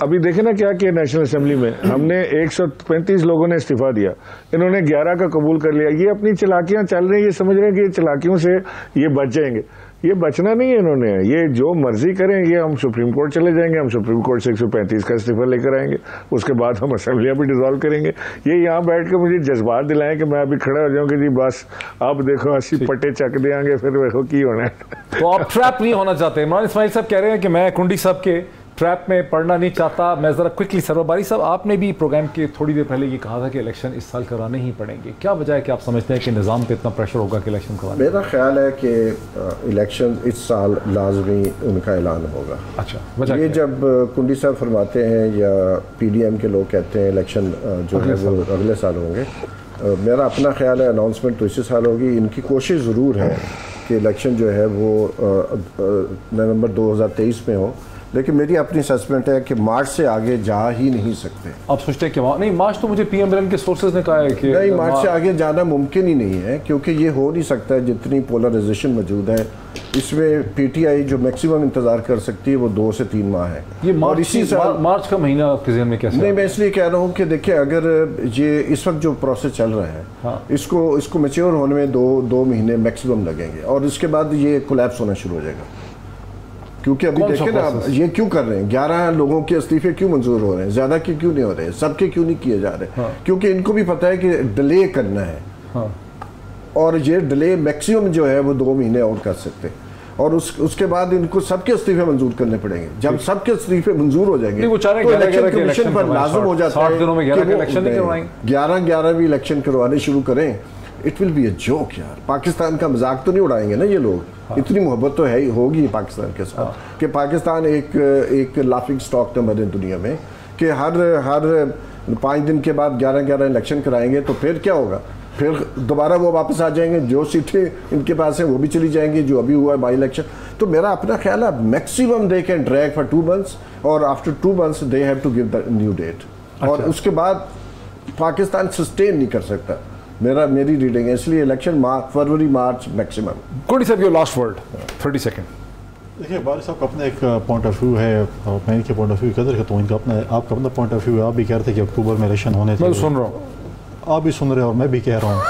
अभी देखें ना क्या किया नेशनल असेंबली में, हमने 135 लोगों ने इस्तीफा दिया, इन्होंने 11 का कबूल कर लिया। ये अपनी चालाकियां चल रही हैं, ये समझ रहे हैं कि ये चालाकियों से ये बच जाएंगे। ये बचना नहीं है इन्होंने, ये जो मर्जी करें, ये हम सुप्रीम कोर्ट चले जाएंगे, हम सुप्रीम कोर्ट से 135 का इस्तीफा लेकर आएंगे, उसके बाद हम असेंबलियां भी डिसॉल्व करेंगे। ये यहाँ बैठ के मुझे जज्बात दिलाएं कि मैं अभी खड़ा हो जाऊँ कि जी बस अब देखो 80 पट्टे चक देंगे, फिर देखो की होना है। तो आप ट्रैप नहीं होना चाहते। इमरान इस्माइल साहब कह रहे हैं कि मैं कुंडी साहब के ट्रैप में पढ़ना नहीं चाहता। मैं ज़रा क्विकली सरबारी साहब, आपने भी प्रोग्राम के थोड़ी देर पहले ये कहा था कि इलेक्शन इस साल कराने ही पड़ेंगे। क्या वजह है कि आप समझते हैं कि निज़ाम पे इतना प्रेशर होगा कि इलेक्शन कराने? मेरा ख्याल है कि इलेक्शन इस साल लाजमी उनका ऐलान होगा। अच्छा, वजह ये जब कुंडी साहब फरमाते हैं या PDM के लोग कहते हैं इलेक्शन जो है वो अगले साल होंगे, मेरा अपना ख्याल है अनाउंसमेंट तो इसी साल होगी। इनकी कोशिश ज़रूर है कि इलेक्शन जो है वो नवंबर 2023 में हो, लेकिन मेरी अपनी असेसमेंट है कि मार्च से आगे जा ही नहीं सकते। आप सोचते हैं कि नहीं, मार्च तो मुझे PM के सोर्सेज ने कहा है कि नहीं, मार्च से आगे जाना मुमकिन ही नहीं है, क्योंकि ये हो नहीं सकता है। जितनी पोलराइजेशन मौजूद है इसमें PTI जो मैक्सिमम इंतजार कर सकती है वो 2 से 3 माह है। ये मार्च का महीना आपके ज़हन में कैसे? नहीं, मैं इसलिए कह रहा हूँ कि देखिए, अगर ये इस वक्त जो प्रोसेस चल रहा है, हाँ। इसको मैच्योर होने में 2 महीने मैक्सिमम लगेंगे और इसके बाद ये कोलैप्स होना शुरू हो जाएगा। क्योंकि अभी देखें ना, ये क्यों कर रहे हैं, 11 लोगों के इस्तीफे क्यों मंजूर हो रहे हैं, ज्यादा के क्यों नहीं हो रहे हैं, सबके क्यों नहीं किए जा रहे? हाँ। क्योंकि इनको भी पता है कि डिले करना है। हाँ। और ये डिले मैक्सिमम जो है वो 2 महीने और कर सकते हैं और उसके बाद इनको सबके इस्तीफे मंजूर करने पड़ेंगे। जब सबके इस्तीफे मंजूर हो जाएंगे तो इलेक्शन कमीशन पर लाजिम हो जाता है 11 भी इलेक्शन करवाने शुरू करें। It will be a joke यार। पाकिस्तान का मजाक तो नहीं उड़ाएंगे ना ये लोग। हाँ। इतनी मोहब्बत तो है ही होगी पाकिस्तान के साथ। हाँ। कि पाकिस्तान एक लाफिंग स्टॉक न बने दुनिया में कि हर 5 दिन के बाद 11 इलेक्शन कराएंगे, तो फिर क्या होगा? फिर दोबारा वो वापस आ जाएंगे, जो सीटें इनके पास हैं वो भी चली जाएंगी, जो अभी हुआ है बाई इलेक्शन। तो मेरा अपना ख्याल है maximum they can drag for 2 months और after 2 months they have to give the new date. और उसके बाद पाकिस्तान सस्टेन नहीं कर सकता, मेरी रीडिंग है। इसलिए इलेक्शन फरवरी मार्च मैक्सिमम। कोडी साहब, योर लास्ट वर्ड, 30 सेकंड। देखिए, बारिश साहब का अपना एक पॉइंट ऑफ व्यू है और मैं इनके पॉइंट ऑफ व्यू कदर करता हूँ। इनका आपका अपना पॉइंट ऑफ व्यू है। आप भी कह रहे थे कि अक्टूबर में इलेक्शन होने थे। मैं सुन रहा हूँ, आप भी सुन रहे हो और मैं भी कह रहा हूँ।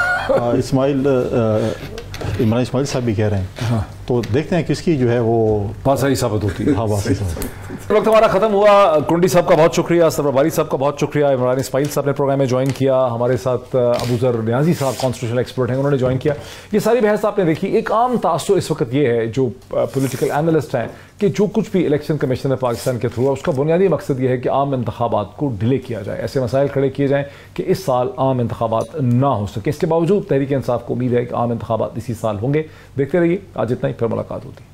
इमरान इस्माइल साहब भी कह रहे हैं। हाँ। तो देखते हैं किसकी जो है वो बात सही साबित होती है। हाँ, बात सही साबित। वक्त हमारा खत्म हुआ। कुंडी साहब का बहुत शुक्रिया, सरबारी साहब का बहुत शुक्रिया, इमरान इस्माइल साहब ने प्रोग्राम में ज्वाइन किया, हमारे साथ अबूजर न्याजी साहब कॉन्स्टिट्यूशनल एक्सपर्ट हैं, उन्होंने ज्वाइन किया। ये सारी बहस आपने देखी। एक आम तासुर इस वक्त ये है जो पॉलिटिकल एनालिस्ट हैं कि जो कुछ भी इलेक्शन कमीशन है पाकिस्तान के थ्रू है, उसका बुनियादी मकसद ये है कि आम इंतखाबात को डिले किया जाए, ऐसे मसाइल खड़े किए जाएँ कि इस साल आम इंतखाबात ना हो सके। इसके बावजूद तहरीक इंसाफ को उम्मीद है कि आम इंतखाबात इसी साल होंगे। देखते रहिए। आज इतना ही, फिर मुलाकात होती है।